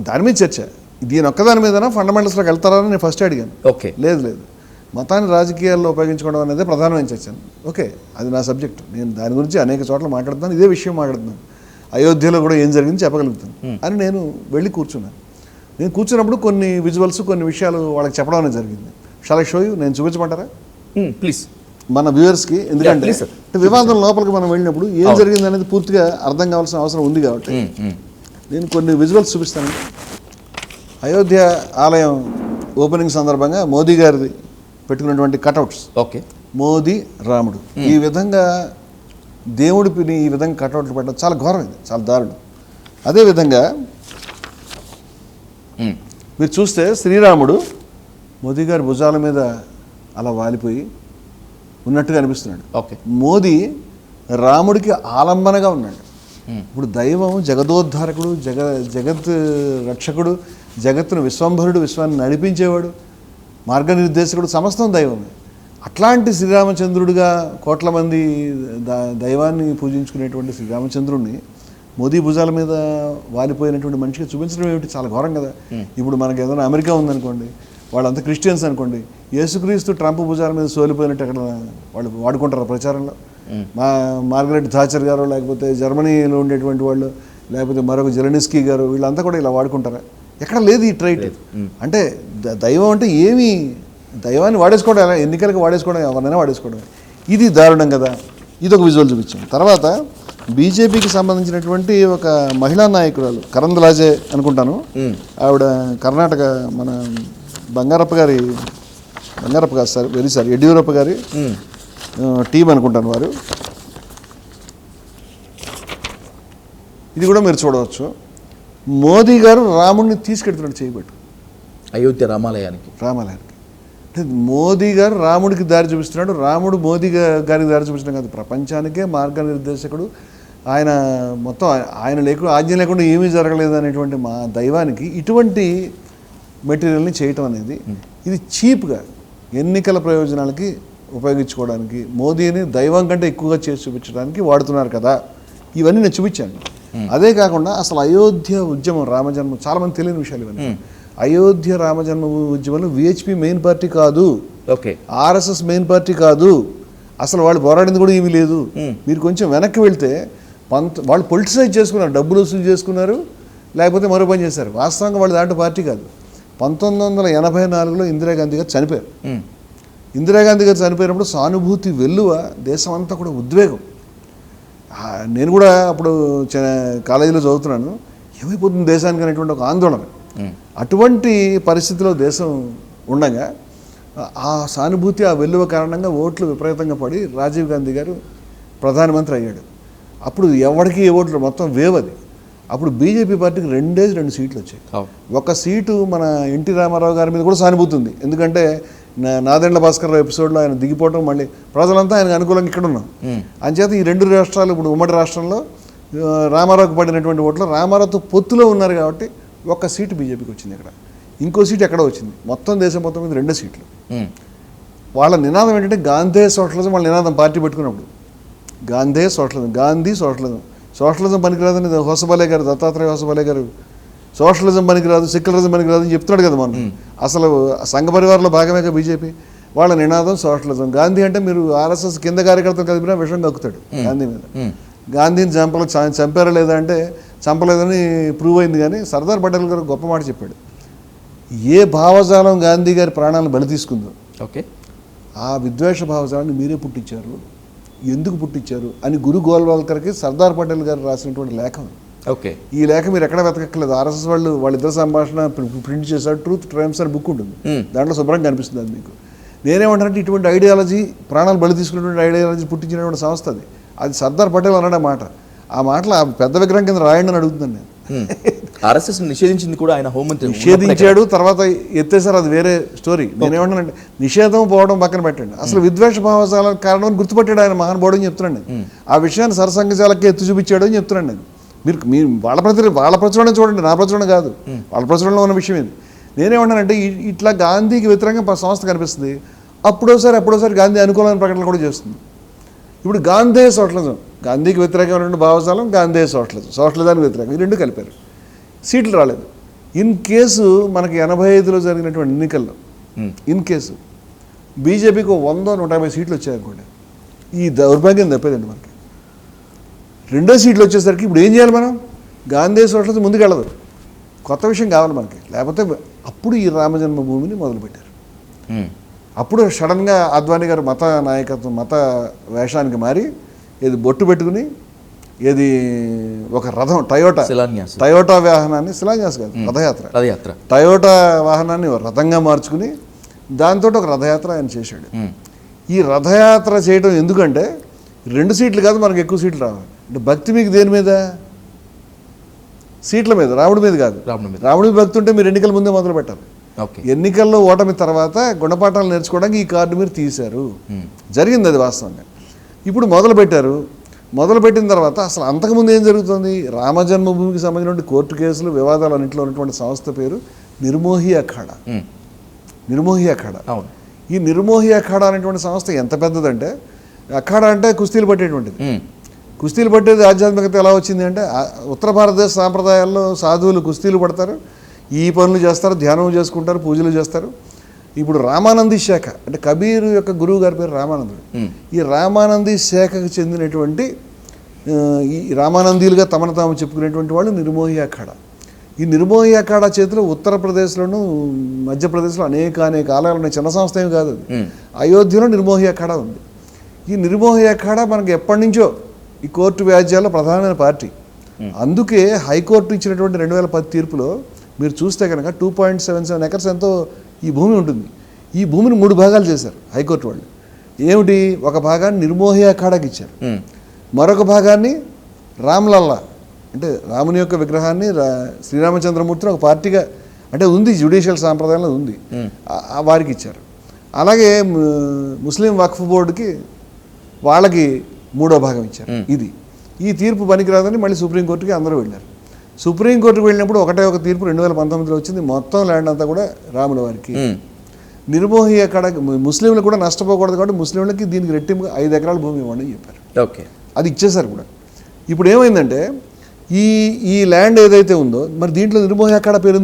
దాని మీద చర్చ. దీని ఒక్కదాని మీద ఫండమెంటల్స్లోకి వెళ్తారని నేను ఫస్ట్ అడిగాను. ఓకే, లేదు మతాన్ని రాజకీయాల్లో ఉపయోగించుకోవడం అనేది ప్రధానమైన చర్చ. ఓకే, అది నా సబ్జెక్ట్. నేను దాని గురించి అనేక చోట్ల మాట్లాడుతున్నాను, ఇదే విషయం మాట్లాడుతున్నాను. అయోధ్యలో కూడా ఏం జరిగింది చెప్పగలుగుతాను అని నేను వెళ్ళి కూర్చున్నాను. నేను కూర్చున్నప్పుడు కొన్ని విజువల్స్, కొన్ని విషయాలు వాళ్ళకి చెప్పడం అనేది జరిగింది. Shawl I show you? నేను చూపించమంటారా ప్లీజ్ మన వ్యూవర్స్కి? ఎందుకంటే వివాదం లోపలికి మనం వెళ్ళినప్పుడు ఏం జరిగింది అనేది పూర్తిగా అర్థం కావాల్సిన అవసరం ఉంది కాబట్టి నేను కొన్ని విజువల్స్ చూపిస్తాను. అయోధ్య ఆలయం ఓపెనింగ్ సందర్భంగా మోదీ గారిది పెట్టుకున్నటువంటి కటౌట్స్. ఓకే, మోదీ, రాముడు, ఈ విధంగా దేవుడిని ఈ విధంగా కటౌట్లు పెట్టడం చాలా ఘోరమైంది, చాలా దారుణం. అదేవిధంగా మీరు చూస్తే శ్రీరాముడు మోదీ గారి భుజాల మీద అలా వాలిపోయి ఉన్నట్టుగా అనిపిస్తున్నాడు. ఓకే, మోదీ రాముడికి ఆలంబనగా ఉన్నాడు. ఇప్పుడు దైవం జగదోద్ధారకుడు, జగత్ రక్షకుడు, జగత్తును విశ్వంభరుడు, విశ్వాన్ని నడిపించేవాడు, మార్గనిర్దేశకుడు, సమస్తం దైవమే. అట్లాంటి శ్రీరామచంద్రుడిగా కోట్ల మంది దైవాన్ని పూజించుకునేటువంటి శ్రీరామచంద్రుడిని మోదీ భుజాల మీద వాలిపోయినటువంటి మనిషిగా చూపించడం ఏమిటి? చాలా ఘోరం కదా. ఇప్పుడు మనకి ఏదైనా అమెరికా ఉందనుకోండి, వాళ్ళంతా క్రిస్టియన్స్ అనుకోండి, యేసుక్రీస్తు ట్రంప్ భుజాల మీద సోలిపోయినట్టు అక్కడ వాళ్ళు వాడుకుంటారు ప్రచారంలో. మార్గరెట్ థాచర్ గారు, లేకపోతే జర్మనీలో ఉండేటువంటి వాళ్ళు, లేకపోతే మరొక జెలెన్స్కీ గారు, వీళ్ళంతా కూడా ఇలా వాడుకుంటారా? ఎక్కడ లేదు ఈ ట్రైట్. అంటే దైవం అంటే ఏమి, దైవాన్ని వాడేసుకోవడం, ఎన్నికలకు వాడేసుకోవడం, ఎవరినైనా వాడేసుకోవడం, ఇది దారుణం కదా. ఇది ఒక విజువల్ చూపించాం. తర్వాత బీజేపీకి సంబంధించినటువంటి ఒక మహిళా నాయకురాలు కరంద్లాజే అనుకుంటాను, ఆవిడ కర్ణాటక మన బంగారప్ప కాదు సార్, వెరీ సార్, యడ్యూరప్ప గారి టీం అనుకుంటాను వారు. ఇది కూడా మీరు చూడవచ్చు. మోదీ గారు రాముడిని తీసుకెళ్తున్నాడు చేయబట్టు అయోధ్య రామాలయానికి. అంటే మోదీ గారు రాముడికి దారి చూపిస్తున్నాడు, రాముడు మోదీ గారికి దారి చూపించడం కాదు, ప్రపంచానికే మార్గనిర్దేశకుడు ఆయన. మొత్తం ఆయన ఆజ్ఞ లేకుండా ఏమీ జరగలేదు అనేటువంటి మా దైవానికి ఇటువంటి మెటీరియల్ని చేయటం అనేది ఇది చీప్గా ఎన్నికల ప్రయోజనాలకి ఉపయోగించుకోవడానికి, మోదీని దైవం కంటే ఎక్కువగా చేసి చూపించడానికి వాడుతున్నారు కదా. ఇవన్నీ నేను చూపించాను. అదే కాకుండా అసలు అయోధ్య ఉద్యమం, రామజన్మ, చాలామంది తెలియని విషయాలు ఇవన్నీ. అయోధ్య రామజన్మ ఉద్యమంలో విహెచ్పి మెయిన్ పార్టీ కాదు, ఓకే, ఆర్ఎస్ఎస్ మెయిన్ పార్టీ కాదు, అసలు వాళ్ళు పోరాడింది కూడా ఏమీ లేదు. మీరు కొంచెం వెనక్కి వెళ్తే వాళ్ళు పొలిటిసైజ్ చేసుకున్నారు, డబ్బులు వసూలు చేసుకున్నారు, లేకపోతే మరో పని చేశారు. వాస్తవంగా వాళ్ళు దాంట్లో పార్టీ కాదు. 1984లో ఇందిరాగాంధీ గారు చనిపోయారు. ఇందిరాగాంధీ గారు చనిపోయినప్పుడు సానుభూతి వెల్లువ దేశం అంతా కూడా ఉద్వేగం. నేను కూడా అప్పుడు కాలేజీలో చదువుతున్నాను, ఏమైపోతుంది దేశానికి అనేటువంటి ఒక ఆందోళన. అటువంటి పరిస్థితిలో దేశం ఉండగా ఆ సానుభూతి, ఆ వెల్లువ కారణంగా ఓట్లు విపరీతంగా పడి రాజీవ్ గాంధీ గారు ప్రధానమంత్రి అయ్యాడు. అప్పుడు ఎవరికి ఏ ఓట్లు మొత్తం వేవ్ అది. అప్పుడు బీజేపీ పార్టీకి 2 సీట్లు వచ్చాయి. ఒక సీటు మన ఎన్టీ రామారావు గారి మీద కూడా సానుభూతి ఉంది. ఎందుకంటే నాదెండ్ల భాస్కర్ రావు ఎపిసోడ్లో ఆయన దిగిపోవడం, మళ్ళీ ప్రజలంతా ఆయనకు అనుకూలంగా ఇక్కడ ఉన్నాం. అంచేత ఈ 2 రాష్ట్రాలు ఇప్పుడు ఉమ్మడి రాష్ట్రంలో రామారావుకి పడినటువంటి ఓట్లు రామారావుతో పొత్తులో ఉన్నారు కాబట్టి ఒక సీటు బీజేపీకి వచ్చింది. ఇక్కడ ఇంకో సీటు ఎక్కడ వచ్చింది. మొత్తం దేశం మొత్తం మీద 2 సీట్లు. వాళ్ళ నినాదం ఏంటంటే గాంధీ సోషలిజం. వాళ్ళ నినాదం పార్టీ పెట్టుకున్నప్పుడు Gandhi socialism, Gandhi socialism. Socialism పనికిరాదని హోసబలే గారు, దత్తాత్రేయ హోసబలే గారు సోషలిజం పనికిరాదు, సెక్యులరిజం పనికిరాదు అని చెప్తున్నాడు కదా మనం. అసలు సంఘ పరివారంలో భాగమేగా బీజేపీ. వాళ్ళ నినాదం సోషలిజం. గాంధీ అంటే మీరు ఆర్ఎస్ఎస్ కింద కార్యకర్తలు కలిపినా విషయం కక్కుతాడు గాంధీ మీద. గాంధీని చంపారా లేదా అంటే చంపలేదని ప్రూవ్ అయింది. కానీ సర్దార్ పటేల్ గారు గొప్ప మాట చెప్పాడు. ఏ భావజాలం గాంధీ గారి ప్రాణాలను బలి తీసుకుందో, ఆ విద్వేష భావజాలాన్ని మీరే పుట్టించారు, ఎందుకు పుట్టించారు అని గురు గోల్వాల్కర్కి సర్దార్ పటేల్ గారు రాసినటువంటి లేఖ. ఈ లేఖ మీరు ఎక్కడ వెతకక్కర్లేదు. ఆర్ఎస్ఎస్ వాళ్ళిద్దరు సంభాషణ ప్రింట్ చేశారు. ట్రూత్ ట్రైమ్స్ అని బుక్ ఉంటుంది, దాంట్లో శుభ్రంగా కనిపిస్తుంది అది మీకు. నేనేమంటానంటే ఇటువంటి ఐడియాలజీ, ప్రాణాలు బలి తీసుకున్నటువంటి ఐడియాలజీ పుట్టించినటువంటి సంస్థ అది సర్దార్ పటేల్ అన్నాడు ఆ మాట. ఆ మాటలు ఆ పెద్ద విగ్రహం కింద రాయండి అని అడుగుతున్నాను నేను. ఆర్ఎస్ఎస్ నిషేధించింది కూడా ఆయన హోంమంత్రి నిషేధించాడు, తర్వాత ఎత్తేసారు, అది వేరే స్టోరీ. నేనేమంటానంటే నిషేధం పోవడం పక్కన పెట్టండి, అసలు విద్వేష భావజాల కారణం అని గుర్తుపట్టాడు ఆయన మహానుభావుడు అని చెప్తున్నాను నేను. ఆ విషయాన్ని సరసంఘచాలకి ఎత్తి చూపించాడు అని చెప్తున్నాను నేను. మీరు వాళ్ళ ప్రచురణ చూడండి, నా ప్రచురణ కాదు, వాళ్ళ ప్రచురణలో ఉన్న విషయం ఇది. నేనేమంటానంటే ఇట్లా గాంధీకి వ్యతిరేకంగా సంస్థ కనిపిస్తుంది. అప్పుడోసారి గాంధీ అనుకూలమైన ప్రకటనలు కూడా చేస్తుంది. ఇప్పుడు గాంధీ సోషలిజం, గాంధీకి వ్యతిరేకమైనటువంటి భావజాలం, గాంధీ సోషలిజానికి వ్యతిరేకం, ఈ 2 కలిపారు. సీట్లు రాలేదు. ఇన్ కేసు మనకి 85లో జరిగినటువంటి ఎన్నికల్లో ఇన్ కేసు బీజేపీకి 100-150 సీట్లు వచ్చాయనుకోండి, ఈ దౌర్భాగ్యం తప్పేదండి మనకి. 2 సీట్లు వచ్చేసరికి ఇప్పుడు ఏం చేయాలి మనం? గాంధీ సోషలిజం ముందుకెళ్ళదు, కొత్త విషయం కావాలి మనకి. లేకపోతే అప్పుడు ఈ రామజన్మభూమిని మొదలుపెట్టారు. అప్పుడు సడన్గా అద్వానీ గారు మత నాయకత్వం, మత వేషానికి మారి ఏది బొట్టు పెట్టుకుని, ఏది ఒక రథం, టయోటా వాహనాన్ని, శిలాన్యాస్ కాదు, రథయాత్ర, టయోటా వాహనాన్ని రథంగా మార్చుకుని దాంతో ఒక రథయాత్ర ఆయన చేశాడు. ఈ రథయాత్ర చేయడం ఎందుకంటే 2 సీట్లు కాదు, మనకు ఎక్కువ సీట్లు రావాలి. అంటే భక్తి మీకు దేని మీద? సీట్ల మీద, రాముడి మీద కాదు. రాముడి మీద భక్తి ఉంటే మీరు ఎన్నికల ముందే మొదలు పెట్టాలి. ఎన్నికల్లో ఓటమి తర్వాత గుణపాఠాలు నేర్చుకోవడానికి ఈ కార్డు మీరు తీశారు. జరిగింది అది వాస్తవంగా. ఇప్పుడు మొదలుపెట్టిన తర్వాత అసలు అంతకుముందు ఏం జరుగుతుంది? రామజన్మభూమికి సంబంధించిన కోర్టు కేసులు, వివాదాలు అన్నింటిలో ఉన్నటువంటి సంస్థ పేరు నిర్మోహి అఖాడా. ఈ నిర్మోహి అఖాడా అనేటువంటి సంస్థ ఎంత పెద్దదంటే, అఖాడా అంటే కుస్తీలు పట్టేటువంటిది. కుస్తీలు పట్టేది ఆధ్యాత్మికత ఎలా వచ్చింది అంటే, ఉత్తర భారతదేశ సాంప్రదాయాల్లో సాధువులు కుస్తీలు పడతారు, ఈ పనులు చేస్తారు, ధ్యానం చేసుకుంటారు, పూజలు చేస్తారు. ఇప్పుడు రామానంది శాఖ అంటే కబీర్ యొక్క గురువు గారి పేరు రామానందుడు. ఈ రామానంది శాఖకు చెందినటువంటి ఈ రామానందీలుగా తమను తాము చెప్పుకునేటువంటి వాళ్ళు నిర్మోహి అఖాడా. ఈ నిర్మోహి అఖాడా చేతిలో ఉత్తరప్రదేశ్లోను, మధ్యప్రదేశ్లో అనేక ఆలయాలు ఉన్నాయి. చిన్న సంస్థ ఏమి కాదు అది. అయోధ్యలో నిర్మోహి అఖాడా ఉంది. ఈ నిర్మోహి అఖాడా మనకి ఎప్పటి నుంచో ఈ కోర్టు వ్యాజ్యాల్లో ప్రధానమైన పార్టీ. అందుకే హైకోర్టు ఇచ్చినటువంటి 2010 తీర్పులో మీరు చూస్తే కనుక 2.77 ఎకర్స్ ఎంతో ఈ భూమి ఉంటుంది. ఈ భూమిని 3 భాగాలు చేశారు హైకోర్టు వాళ్ళు. ఏమిటి? ఒక భాగాన్ని నిర్మోహి అఖాడాకి ఇచ్చారు, మరొక భాగాన్ని రామ్లల్లా అంటే రాముని యొక్క విగ్రహాన్ని శ్రీరామచంద్రమూర్తిని ఒక పార్టీగా అంటే ఉంది, జ్యుడిషియల్ సాంప్రదాయంలో ఉంది, వారికి ఇచ్చారు. అలాగే ముస్లిం వక్ఫ్ బోర్డుకి వాళ్ళకి 3వ భాగం ఇచ్చారు. ఈ తీర్పు పనికిరాదని మళ్ళీ సుప్రీంకోర్టుకి అందరూ వెళ్ళారు. సుప్రీంకోర్టుకు వెళ్ళినప్పుడు ఒక తీర్పు 2019లో వచ్చింది. మొత్తం ల్యాండ్ అంతా కూడా రాముల వారికి. నిర్మోహి అక్కడ ముస్లింలు కూడా నష్టపోకూడదు కాబట్టి ముస్లింలకి దీనికి రెట్టింపు 5 ఎకరాల భూమి ఇవ్వండి అని చెప్పారు. అది ఇచ్చేశారు కూడా. ఇప్పుడు ఏమైందంటే ఈ ల్యాండ్ ఏదైతే ఉందో మరి దీంట్లో నిర్మోహి అక్కడ పేరు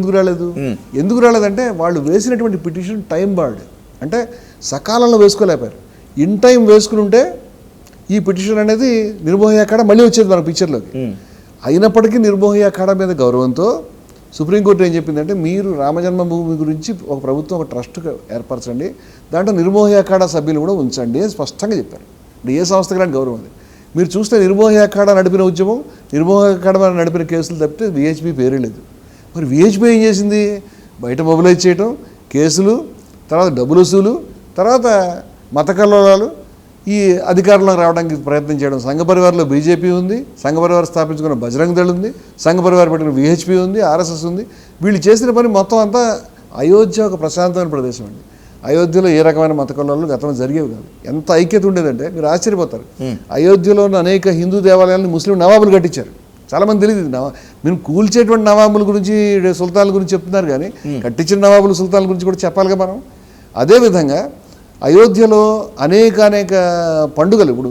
ఎందుకు రాలేదంటే వాళ్ళు వేసినటువంటి పిటిషన్ టైం బార్డ్ అంటే సకాలంలో వేసుకోలేపారు. ఇన్ టైం వేసుకుని ఉంటే ఈ పిటిషన్ అనేది నిర్మోహి అక్కడ మళ్ళీ వచ్చేది మన పిక్చర్లోకి. అయినప్పటికీ నిర్మోహి అఖాడా మీద గౌరవంతో సుప్రీంకోర్టు ఏం చెప్పిందంటే మీరు రామజన్మభూమి గురించి ఒక ప్రభుత్వం ఒక ట్రస్ట్ ఏర్పరచండి, దాంట్లో నిర్మోహి అఖాడా సభ్యులు కూడా ఉంచండి అని స్పష్టంగా చెప్పారు. ఇప్పుడు ఏ సంస్థకి లాంటి గౌరవం అది. మీరు చూస్తే నిర్మోహి అఖాడా నడిపిన ఉద్యమం, నిర్మోహి అఖాడా నడిపిన కేసులు తప్పితే విహెచ్పి పేరే లేదు. మరి విహెచ్పి ఏం చేసింది? బయట మొబిలైజ్ చేయటం, కేసులు, తర్వాత డబ్బులు వసూలు, తర్వాత మత కల్లోలాలు, ఈ అధికారంలోకి రావడానికి ప్రయత్నం చేయడం. సంఘ పరివారంలో బీజేపీ ఉంది, సంఘ పరివారం స్థాపించుకున్న బజరంగ దళ్ ఉంది, సంఘ పరివారం పెట్టిన విహెచ్పి ఉంది, ఆర్ఎస్ఎస్ ఉంది. వీళ్ళు చేసిన పని మొత్తం అంతా అయోధ్య ఒక ప్రశాంతమైన ప్రదేశం అండి. అయోధ్యలో ఏ రకమైన మత కల్లోలాలు గతంలో జరిగేవి కాదు. ఎంత ఐక్యత ఉండేదంటే మీరు ఆశ్చర్యపోతారు. అయోధ్యలో ఉన్న అనేక హిందూ దేవాలయాలను ముస్లిం నవాబులు కట్టించారు. చాలామంది తెలియదు. మీరు కూల్చేటువంటి నవాబుల గురించి, సుల్తాన్ల గురించి చెప్తున్నారు, కానీ కట్టించిన నవాబులు సుల్తాన్ల గురించి కూడా చెప్పాలిగా మనం. అదేవిధంగా అయోధ్యలో అనేక పండుగలు, ఇప్పుడు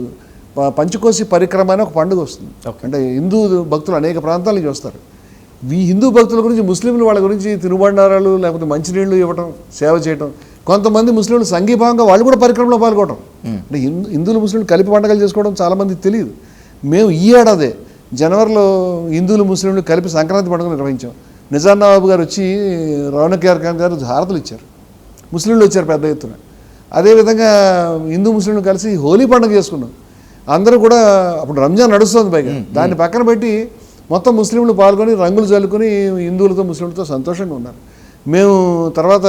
పంచకోశి పరిక్రమ అని ఒక పండుగ వస్తుంది. అంటే హిందూ భక్తులు అనేక ప్రాంతాల నుంచి వస్తారు. ఈ హిందూ భక్తుల గురించి ముస్లింలు వాళ్ళ గురించి తినుబండారాలు లేకపోతే మంచినీళ్ళు ఇవ్వటం, సేవ చేయటం. కొంతమంది ముస్లింలు సంఘీభావంగా వాళ్ళు కూడా పరిక్రమలో పాల్గొనడం. అంటే హిందువులు ముస్లింలు కలిపి పండుగలు చేసుకోవడం చాలామందికి తెలియదు. మేము ఈ ఏడాదే జనవరిలో హిందువులు ముస్లింలు కలిపి సంక్రాంతి పండుగ నిర్వహించాం. నిజాం నవాబు గారు వచ్చి రౌనక్ యార్ ఖాన్ గారు హారతులు ఇచ్చారు, ముస్లింలు వచ్చారు పెద్ద ఎత్తున. అదేవిధంగా హిందూ ముస్లింలు కలిసి హోలీ పండుగ చేసుకున్నాం. అందరూ కూడా అప్పుడు రంజాన్ నడుస్తుంది పైగా, దాన్ని పక్కన పెట్టి మొత్తం ముస్లింలు పాల్గొని రంగులు చల్లుకొని హిందువులతో ముస్లింలతో సంతోషంగా ఉన్నారు. మేము తర్వాత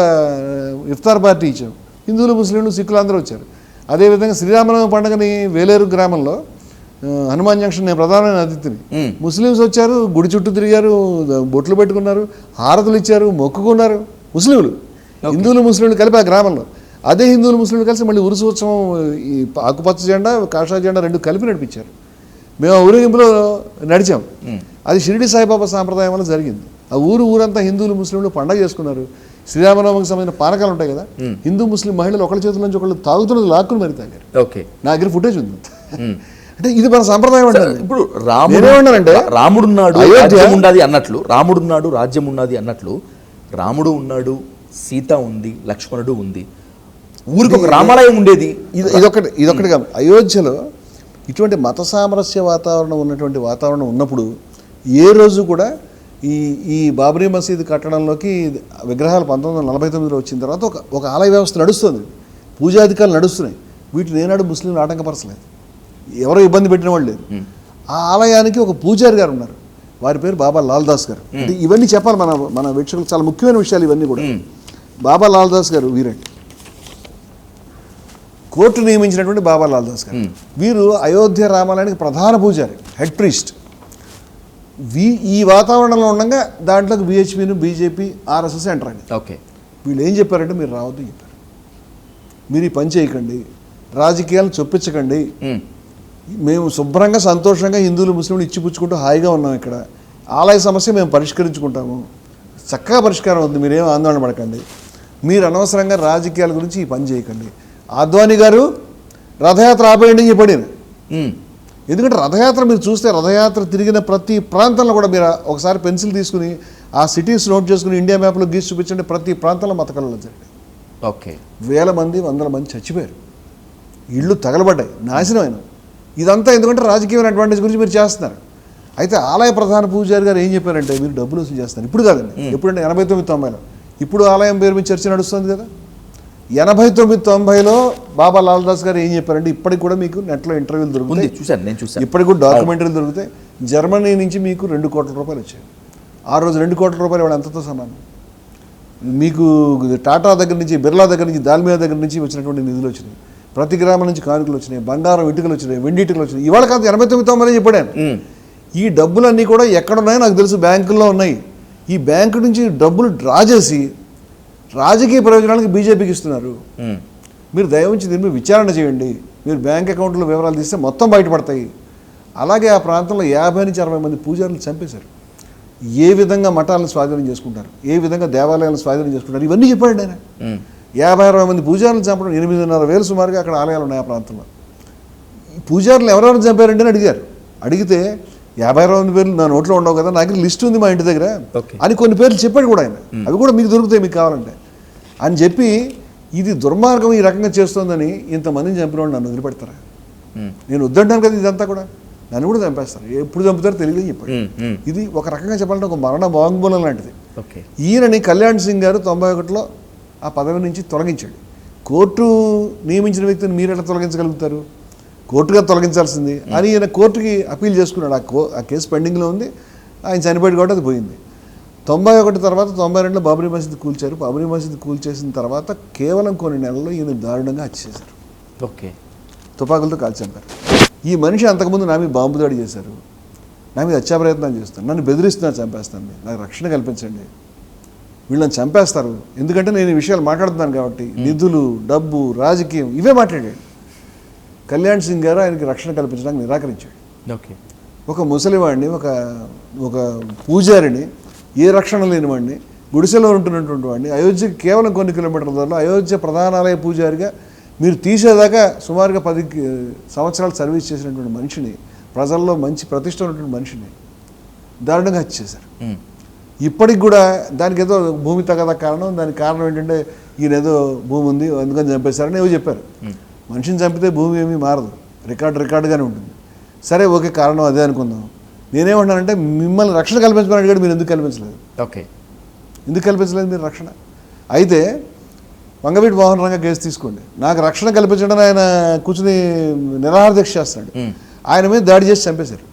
ఇఫ్తార్ పార్టీ ఇచ్చాం. హిందువులు ముస్లింలు సిక్కులు అందరూ వచ్చారు. అదేవిధంగా శ్రీరామనవమి పండుగని వేలేరు గ్రామంలో హనుమాన్ జంక్షన్, నేను ప్రధానమైన అతిథిని, ముస్లిమ్స్ వచ్చారు, గుడి చుట్టూ తిరిగారు, బొట్లు పెట్టుకున్నారు, హారతులు ఇచ్చారు, మొక్కుకున్నారు. ముస్లింలు, హిందువులు ముస్లింలు కలిపి ఆ గ్రామంలో. అదే హిందువులు ముస్లింలు కలిసి మళ్ళీ ఉరుసు ఉత్సవం, ఈ ఆకుపచ్చ జెండా కాషాయ జెండా రెండు కలిపి నడిపించారు. మేము ఆ ఊరేగింపులో నడిచాం. అది షిరిడి సాయిబాబా సాంప్రదాయం వల్ల జరిగింది. ఆ ఊరంతా హిందువులు ముస్లింలు పండగ చేసుకున్నారు. శ్రీరామనవమికి సంబంధించిన పానకాలు ఉంటాయి కదా, హిందూ ముస్లిం మహిళలు ఒకళ్ళ చేతుల నుంచి ఒకళ్ళు తాగుతున్నది లాక్కుని మరి తాగారు. నా దగ్గర ఫుటేజ్ ఉంది. అంటే ఇది మన సంప్రదాయం అంటే. ఇప్పుడు రాముడున్నాడు రాజ్యం ఉన్నది అన్నట్లు, రాముడున్నాడు రాజ్యం ఉన్నది అన్నట్లు, రాముడు ఉన్నాడు, సీత ఉంది, లక్ష్మణుడు ఉంది, ఊరికి ఒక రామాలయం ఉండేది. ఇదొకటి కాదు. అయోధ్యలో ఇటువంటి మత సామరస్య వాతావరణం ఉన్నటువంటి వాతావరణం ఉన్నప్పుడు ఏ రోజు కూడా ఈ బాబ్రీ మసీద్ కట్టడంలోకి విగ్రహాలు 1949లో వచ్చిన తర్వాత ఒక ఆలయ వ్యవస్థ నడుస్తుంది, పూజాధికారులు నడుస్తున్నాయి. వీటిని ఏనాడు ముస్లింలు ఆటంకపరచలేదు, ఎవరో ఇబ్బంది పెట్టిన వాళ్ళు లేదు. ఆ ఆలయానికి ఒక పూజారి గారు ఉన్నారు, వారి పేరు బాబా లాల్దాస్ గారు. అంటే ఇవన్నీ చెప్పాలి మన వీక్షకులకు, చాలా ముఖ్యమైన విషయాలు ఇవన్నీ కూడా. బాబా లాల్దాస్ గారు వీరండి, కోర్టు నియమించినటువంటి బాబా లాల్దాస్ గారు. వీరు అయోధ్య రామాలయానికి ప్రధాన పూజారి, హెడ్ ప్రీస్ట్. ఈ వాతావరణంలో ఉండగా దాంట్లోకి విహెచ్పిను, బీజేపీ, ఆర్ఎస్ఎస్ ఎంటర్ అయింది. ఓకే, వీళ్ళు ఏం చెప్పారంటే మీరు రావద్దు చెప్పారు, మీరు ఈ పని చేయకండి, రాజకీయాలను చొప్పించకండి, మేము శుభ్రంగా సంతోషంగా హిందువులు ముస్లింలు ఇచ్చిపుచ్చుకుంటూ హాయిగా ఉన్నాం, ఇక్కడ ఆలయ సమస్య మేము పరిష్కరించుకుంటాము, చక్కగా పరిష్కారం అవుతుంది, మీరేం ఆందోళన పడకండి, మీరు అనవసరంగా రాజకీయాల గురించి ఈ పని చేయకండి. అద్వానీ గారు రథయాత్ర ఆపేయండి చెప్పాడు. ఎందుకంటే రథయాత్ర మీరు చూస్తే, రథయాత్ర తిరిగిన ప్రతి ప్రాంతంలో కూడా మీరు ఒకసారి పెన్సిల్ తీసుకుని ఆ సిటీస్ నోట్ చేసుకుని ఇండియా మ్యాప్లో గీసి చూపించండి, ప్రతి ప్రాంతంలో మత కలహాలు జరిగాయి. ఓకే, వేల మంది, వందల మంది చచ్చిపోయారు, ఇళ్ళు తగలబడ్డాయి, నాశనం అయినా. ఇదంతా ఎందుకంటే రాజకీయమైన అడ్వాంటేజ్ గురించి మీరు చేస్తున్నారు. అయితే ఆలయ ప్రధాన పూజారి గారు ఏం చెప్పారంటే, మీరు డబ్బులు వసూలు చేస్తారు. ఇప్పుడు కాదండి, ఎప్పుడంటే 89-90లో. ఇప్పుడు ఆలయం పేరు మీద చర్చ నడుస్తుంది కదా. 89-90లో బాబా లాల్దాస్ గారు ఏం చెప్పారంటే, ఇప్పటికి కూడా మీకు నెట్లో ఇంటర్వ్యూలు దొరుకుతాయి, చూశాను, ఇప్పటికి కూడా డాక్యుమెంటరీలు దొరుకుతాయి. జర్మనీ నుంచి మీకు 2 కోట్ల రూపాయలు వచ్చాయి. ఆ రోజు 2 కోట్ల రూపాయలు వాళ్ళు ఎంతతో సమానం. మీకు టాటా దగ్గర నుంచి, బిర్లా దగ్గర నుంచి, దాల్మియా దగ్గర నుంచి వచ్చినటువంటి నిధులు వచ్చినాయి, ప్రతి గ్రామం నుంచి కానుకలు వచ్చినాయి, బంగారం ఇటుకలు వచ్చినాయి, వెండి ఇటుకలు వచ్చినాయి. ఇవాళ కాదు, 89-90 చెప్పాను. ఈ డబ్బులన్నీ కూడా ఎక్కడున్నాయో నాకు తెలుసు, బ్యాంకుల్లో ఉన్నాయి. ఈ బ్యాంకు నుంచి డబ్బులు డ్రా చేసి రాజకీయ ప్రయోజనాలకు బీజేపీకి ఇస్తున్నారు. మీరు దయవుంచి దీని మీద విచారణ చేయండి, మీరు బ్యాంక్ అకౌంట్లో వివరాలు తీస్తే మొత్తం బయటపడతాయి. అలాగే ఆ ప్రాంతంలో 50 నుంచి 60 మంది పూజారులు చంపేశారు. ఏ విధంగా మఠాలను స్వాధీనం చేసుకుంటారు, ఏ విధంగా దేవాలయాలను స్వాధీనం చేసుకుంటారు, ఇవన్నీ చెప్పాడు ఆయన. 50-60 మంది పూజారులు చంపడం, 8,500 సుమారుగా అక్కడ ఆలయాలు ఉన్నాయి ఆ ప్రాంతంలో. ఈ పూజారులు ఎవరెవరు చంపారంటే అని అడిగారు. అడిగితే 50-60 పేర్లు నా నోట్లో ఉండవు కదా, నాకు లిస్ట్ ఉంది మా ఇంటి దగ్గర అని కొన్ని పేర్లు చెప్పాడు కూడా ఆయన. అవి కూడా మీకు దొరుకుతాయి మీకు కావాలంటే అని చెప్పి, ఇది దుర్మార్గం ఈ రకంగా చేస్తోందని ఇంతమందిని చంపిన వాళ్ళు నన్ను వదిలిపెడతారా? నేను వద్దంటాను కదా, ఇదంతా కూడా నన్ను కూడా చంపేస్తారు. ఎప్పుడు చంపుతారో తెలియదు చెప్పాడు. ఇది ఒక రకంగా చెప్పాలంటే ఒక మరణ వాంగ్మూలం లాంటిది. ఓకే. ఈయనని కళ్యాణ్ సింగ్ గారు 91లో ఆ పదవి నుంచి తొలగించాడు. కోర్టు నియమించిన వ్యక్తిని మీరు ఎట్లా తొలగించగలుగుతారు? కోర్టుగా తొలగించాల్సింది అని ఈయన కోర్టుకి అప్పీల్ చేసుకున్నాడు. ఆ కేసు పెండింగ్లో ఉంది, ఆయన చనిపోయాడు కాబట్టి అది పోయింది. 91 తర్వాత 92లో బాబ్రీ మసీద్ కూల్చారు. బాబ్రీ మసీద్ కూల్చేసిన తర్వాత కేవలం కొన్ని నెలల్లో ఈయన దారుణంగా హత్య చేశారు. ఓకే. తుపాకులతో కాల్చి చంపారు. ఈ మనిషి అంతకుముందు నా మీద బాంబు దాడి చేశారు, నా మీద హత్యా ప్రయత్నం చేస్తాను, నన్ను బెదిరిస్తున్నారు, చంపేస్తాను, నాకు రక్షణ కల్పించండి, వీళ్ళని చంపేస్తారు, ఎందుకంటే నేను ఈ విషయాలు మాట్లాడుతున్నాను కాబట్టి. నిధులు, డబ్బు, రాజకీయం ఇవే మాట్లాడాడు. కళ్యాణ్ సింగ్ గారు ఆయనకి రక్షణ కల్పించడానికి నిరాకరించాడు. ఓకే. ఒక ముసలివాడిని, ఒక పూజారిని, ఏ రక్షణ లేనివాడిని, గుడిసెలో ఉంటున్నటువంటి వాడిని, అయోధ్యకి కేవలం కొన్ని కిలోమీటర్ల దూరంలో అయోధ్య ప్రధానాలయ పూజారిగా మీరు తీసేదాకా సుమారుగా 10 సంవత్సరాలు సర్వీస్ చేసినటువంటి మనిషిని, ప్రజల్లో మంచి ప్రతిష్ట ఉన్నటువంటి మనిషిని దారుణంగా హత్య చేశారు. ఇప్పటికి కూడా దానికి ఏదో భూమి తగదా కారణం, దానికి కారణం ఏంటంటే ఈయన ఏదో భూమి ఉంది అందుకని చంపేశారని ఏవో చెప్పారు. మనిషిని చంపితే భూమి ఏమీ మారదు, రికార్డుగానే ఉంటుంది. సరే, ఓకే, కారణం అదే అనుకుందాం. నేనేమంటానంటే మిమ్మల్ని రక్షణ కల్పించమని అడిగాడు, మీరు ఎందుకు కల్పించలేదు? ఓకే. ఎందుకు కల్పించలేదు మీరు రక్షణ? అయితే వంగవీటి మోహన్ రంగ కేసు తీసుకోండి, నాకు రక్షణ కల్పించడానికి ఆయన కూర్చుని నిరాహార దీక్ష చేస్తున్నాడు. ఆయన మీద దాడి చేసి చంపేశారు.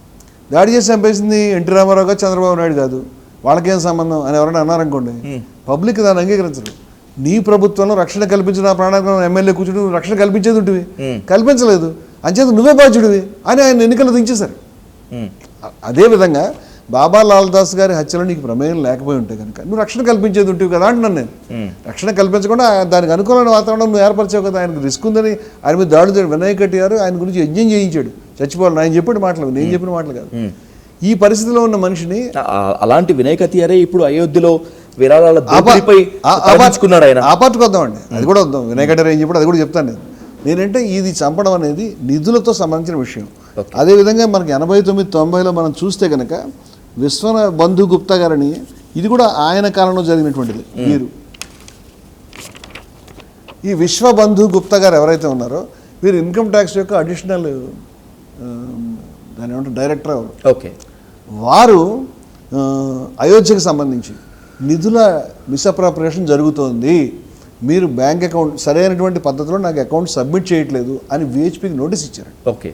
దాడి చేసి చంపేసింది ఎన్టీ రామారావు గారు, చంద్రబాబు నాయుడు కాదు, వాళ్ళకేం సంబంధం అని ఎవరైనా అన్నారనుకోండి, పబ్లిక్ దాన్ని అంగీకరించరు. నీ ప్రభుత్వంలో రక్షణ కల్పించిన ప్రాణానికి ఎమ్మెల్యే కూర్చుని రక్షణ కల్పించేది ఉంటుంది, కల్పించలేదు, అంచేత నువ్వే బాధ్యుడివి అని ఆయన ఎన్నికలు దించేశారు. అదేవిధంగా బాబా లాల్ దాస్ గారి హత్యలో నీకు ప్రమేయం లేకపోయి ఉంటే కనుక నువ్వు రక్షణ కల్పించేది ఉంటుంది కదా అంటున్నాను నేను. రక్షణ కల్పించకుండా దానికి అనుకూలమైన వాతావరణం నువ్వు ఏర్పరిచావు కదా. ఆయనకు రిస్క్ ఉందని ఆయన మీద దాడులు చేయడు. వినాయక్ రెడ్డి గారు ఆయన గురించి యజ్ఞం చేయించాడు, చచ్చిపోవాలని ఆయన చెప్పిన మాటలు, నేను చెప్పిన మాటలు కాదు. ఈ పరిస్థితిలో ఉన్న మనిషిని అలాంటి వినాయక్ హత్యారే ఇప్పుడు అయోధ్యలో విరాళాల దోపిడీపై తప్పించుకున్నాడు ఆయన. ఆ పార్టీకి వద్దామండి, అది కూడా వద్దాం. వినాయక్ రెడ్డి ఏం చెప్పాడు అది కూడా చెప్తాను నేను. నేనంటే ఇది చంపడం అనేది నిధులతో సంబంధించిన విషయం. అదేవిధంగా మనకి 89-90లో మనం చూస్తే కనుక విశ్వబంధు గుప్తా గారని, ఇది కూడా ఆయన కాలంలో జరిగినటువంటిది. వీరు ఈ విశ్వబంధు గుప్తా గారు ఎవరైతే ఉన్నారో వీరు ఇన్కమ్ ట్యాక్స్ యొక్క అడిషనల్ దాని ఏమంటారు డైరెక్టర్ ఎవరు. ఓకే. వారు అయోధ్యకు సంబంధించి నిధుల మిస్అప్రాపరేషన్ జరుగుతోంది, మీరు బ్యాంక్ అకౌంట్ సరైనటువంటి పద్ధతిలో నాకు అకౌంట్ సబ్మిట్ చేయట్లేదు అని విహెచ్పికి నోటీస్ ఇచ్చారు. ఓకే.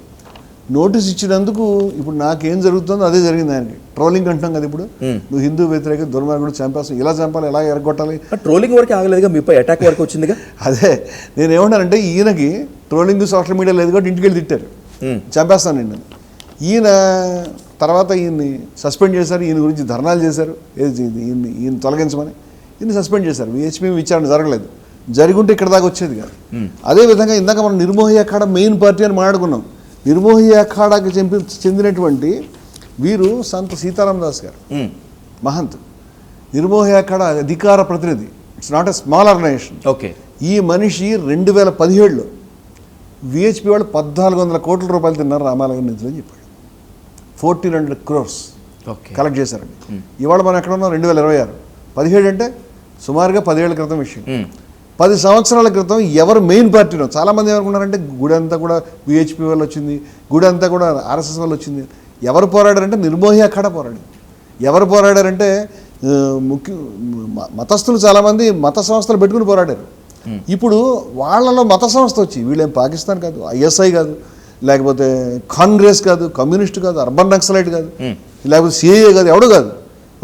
నోటీస్ ఇచ్చినందుకు ఇప్పుడు నాకేం జరుగుతుందో అదే జరిగింది ఆయనకి. ట్రోలింగ్ అంటున్నాం కదా ఇప్పుడు, నువ్వు హిందూ వ్యతిరేక దుర్మార్గుడు చంపేస్తావు, ఇలా చంపాలి, ఎలా ఎరగొట్టాలి. ట్రోలింగ్ వరకు ఆగలేదుగా, మీపై అటాక్ వరకు వచ్చిందిగా. అదే నేనేమన్నానంటే ఈయనకి ట్రోలింగ్ సోషల్ మీడియా లేదు కాబట్టి ఇంటికి వెళ్ళి తిట్టారు, చంపేస్తాను నేను. ఈయన తర్వాత ఈయన్ని సస్పెండ్ చేశారు, ఈయన గురించి ధర్నాలు చేశారు, ఈయన తొలగించమని. ఈయన సస్పెండ్ చేశారు. విహెచ్పి విచారణ జరగలేదు, జరుగుంటే ఇక్కడ దాకా వచ్చేది కాదు. అదేవిధంగా ఇందాక మనం నిర్మోహి అఖాడా మెయిన్ పార్టీ అని మాట్లాడుకున్నాం. నిర్మోహి అఖాడాకి చెందినటువంటి వీరు సంత సీతారాం దాస్ గారు మహంత్. నిర్మోహి అఖాడా అధికార ప్రతినిధి, it's not a small organization. Okay. ఈ మనిషి 2017లో విహెచ్పి వాళ్ళు 1400 కోట్ల రూపాయలు తిన్నారు రామాలయం నిధులు అని చెప్పాడు. 1400 crores కలెక్ట్ చేశారండి. ఇవాళ మనం ఎక్కడ ఉన్నాం 2026. 17 అంటే సుమారుగా 10 ఏళ్ల క్రితం విషయం. 10 సంవత్సరాల క్రితం ఎవరు మెయిన్ పార్టీలో చాలామంది ఏమనుకున్నారంటే గుడి అంతా కూడా విహెచ్పి వల్ల వచ్చింది, గుడి అంతా కూడా ఆర్ఎస్ఎస్ వల్ల వచ్చింది. ఎవరు పోరాడారంటే నిర్మోహి అఖాడా పోరాడారు. ఎవరు పోరాడారంటే మతస్థులు చాలామంది మత సంస్థలు పెట్టుకుని పోరాడారు. ఇప్పుడు వాళ్ళలో మత సంస్థ వచ్చి, వీళ్ళేం పాకిస్తాన్ కాదు, ఐఎస్ఐ కాదు, లేకపోతే కాంగ్రెస్ కాదు, కమ్యూనిస్ట్ కాదు, అర్బన్ నక్సలైట్ కాదు, లేకపోతే సిఐఏ కాదు, ఎవడు కాదు,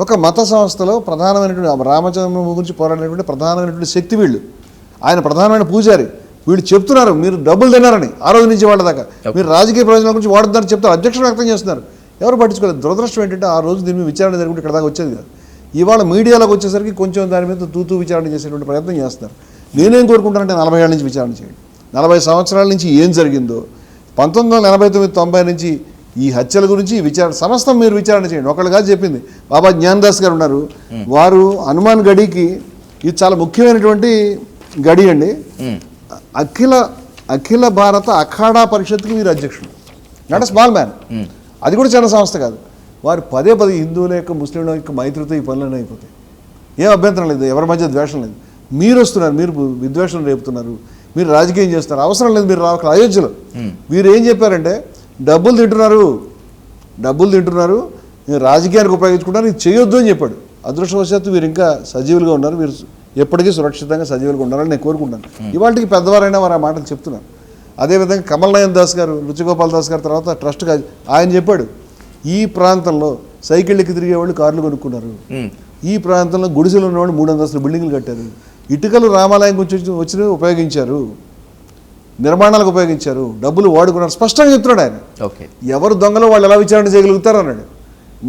ఒక మత సంస్థలో ప్రధానమైనటువంటి రామచంద్ర గురించి పోరాడినటువంటి ప్రధానమైనటువంటి శక్తి వీళ్ళు. ఆయన ప్రధానమైన పూజారి. వీళ్ళు చెప్తున్నారు మీరు డబ్బులు తిన్నారని ఆ రోజు నుంచి వాళ్ళ దాకా, మీరు రాజకీయ ప్రయోజనాల గురించి వాడుతున్నారని చెప్తారు, అధ్యక్షులు వ్యక్తం చేస్తున్నారు. ఎవరు పట్టించుకోలేదు. దురదృష్టం ఏంటంటే ఆ రోజు దీని మీద విచారణ జరుగుతుంది, ఇక్కడ దాకా వచ్చేది కాదు. ఇవాళ మీడియాలోకి వచ్చేసరికి కొంచెం దాని మీద తూతూ విచారణ చేసేటువంటి ప్రయత్నం చేస్తున్నారు. నేనేం కోరుకుంటానంటే 40 ఏళ్ళ నుంచి విచారణ చేయండి. 40 సంవత్సరాల నుంచి ఏం జరిగిందో, 1989-90 నుంచి ఈ హత్యల గురించి విచారణ సమస్తం మీరు విచారణ చేయండి. ఒకళ్ళు కాదు చెప్పింది, బాబా జ్ఞానదాస్ గారు ఉన్నారు, వారు హనుమాన్ గడికి ఇది చాలా ముఖ్యమైనటువంటి గడి అండి. అఖిల భారత అఖాడా పరిషత్కి వీరు అధ్యక్షుడు, నాట్ స్మాల్ మ్యాన్. అది కూడా చిన్న సంస్థ కాదు. వారు పదే హిందువుల యొక్క ముస్లింల యొక్క మైత్రితో ఈ పనులన్నీ అయిపోతాయి. ఏం అభ్యంతరం లేదు, ఎవరి మధ్య ద్వేషం లేదు. మీరు వస్తున్నారు, మీరు విద్వేషం రేపుతున్నారు, మీరు రాజకీయం చేస్తున్నారు, అవసరం లేదు మీరు రావాలి. అయోధ్యలో వీరు ఏం చెప్పారంటే డబ్బులు తింటున్నారు, మీరు రాజకీయానికి ఉపయోగించుకుంటారు, ఇది చేయొద్దు అని చెప్పాడు. అదృష్టవశాత్తు వీరు ఇంకా సజీవులుగా ఉన్నారు. వీరు ఎప్పటికీ సురక్షితంగా సజీవులుగా ఉండాలని నేను కోరుకుంటాను. ఇవాళకి పెద్దవారైనా వారు ఆ మాటలు చెప్తున్నారు. అదేవిధంగా కమల్ నయన్ దాస్ గారు, రుచిగోపాల్ దాస్ గారు తర్వాత ట్రస్ట్ ఆయన చెప్పాడు, ఈ ప్రాంతంలో సైకిళ్ళకి తిరిగేవాళ్ళు కార్లు కొనుక్కున్నారు, ఈ ప్రాంతంలో గుడిసెలు ఉన్నవాళ్ళు 3 అంతస్తుల బిల్డింగ్లు కట్టారు, ఇటుకలు రామాలయం గురించి వచ్చి ఉపయోగించారు, నిర్మాణాలకు ఉపయోగించారు, డబ్బులు వాడుకున్నారు, స్పష్టంగా చెప్తున్నాడు ఆయన. ఎవరు దొంగలు వాళ్ళు ఎలా విచారణ చేయగలుగుతారు అన్నాడు.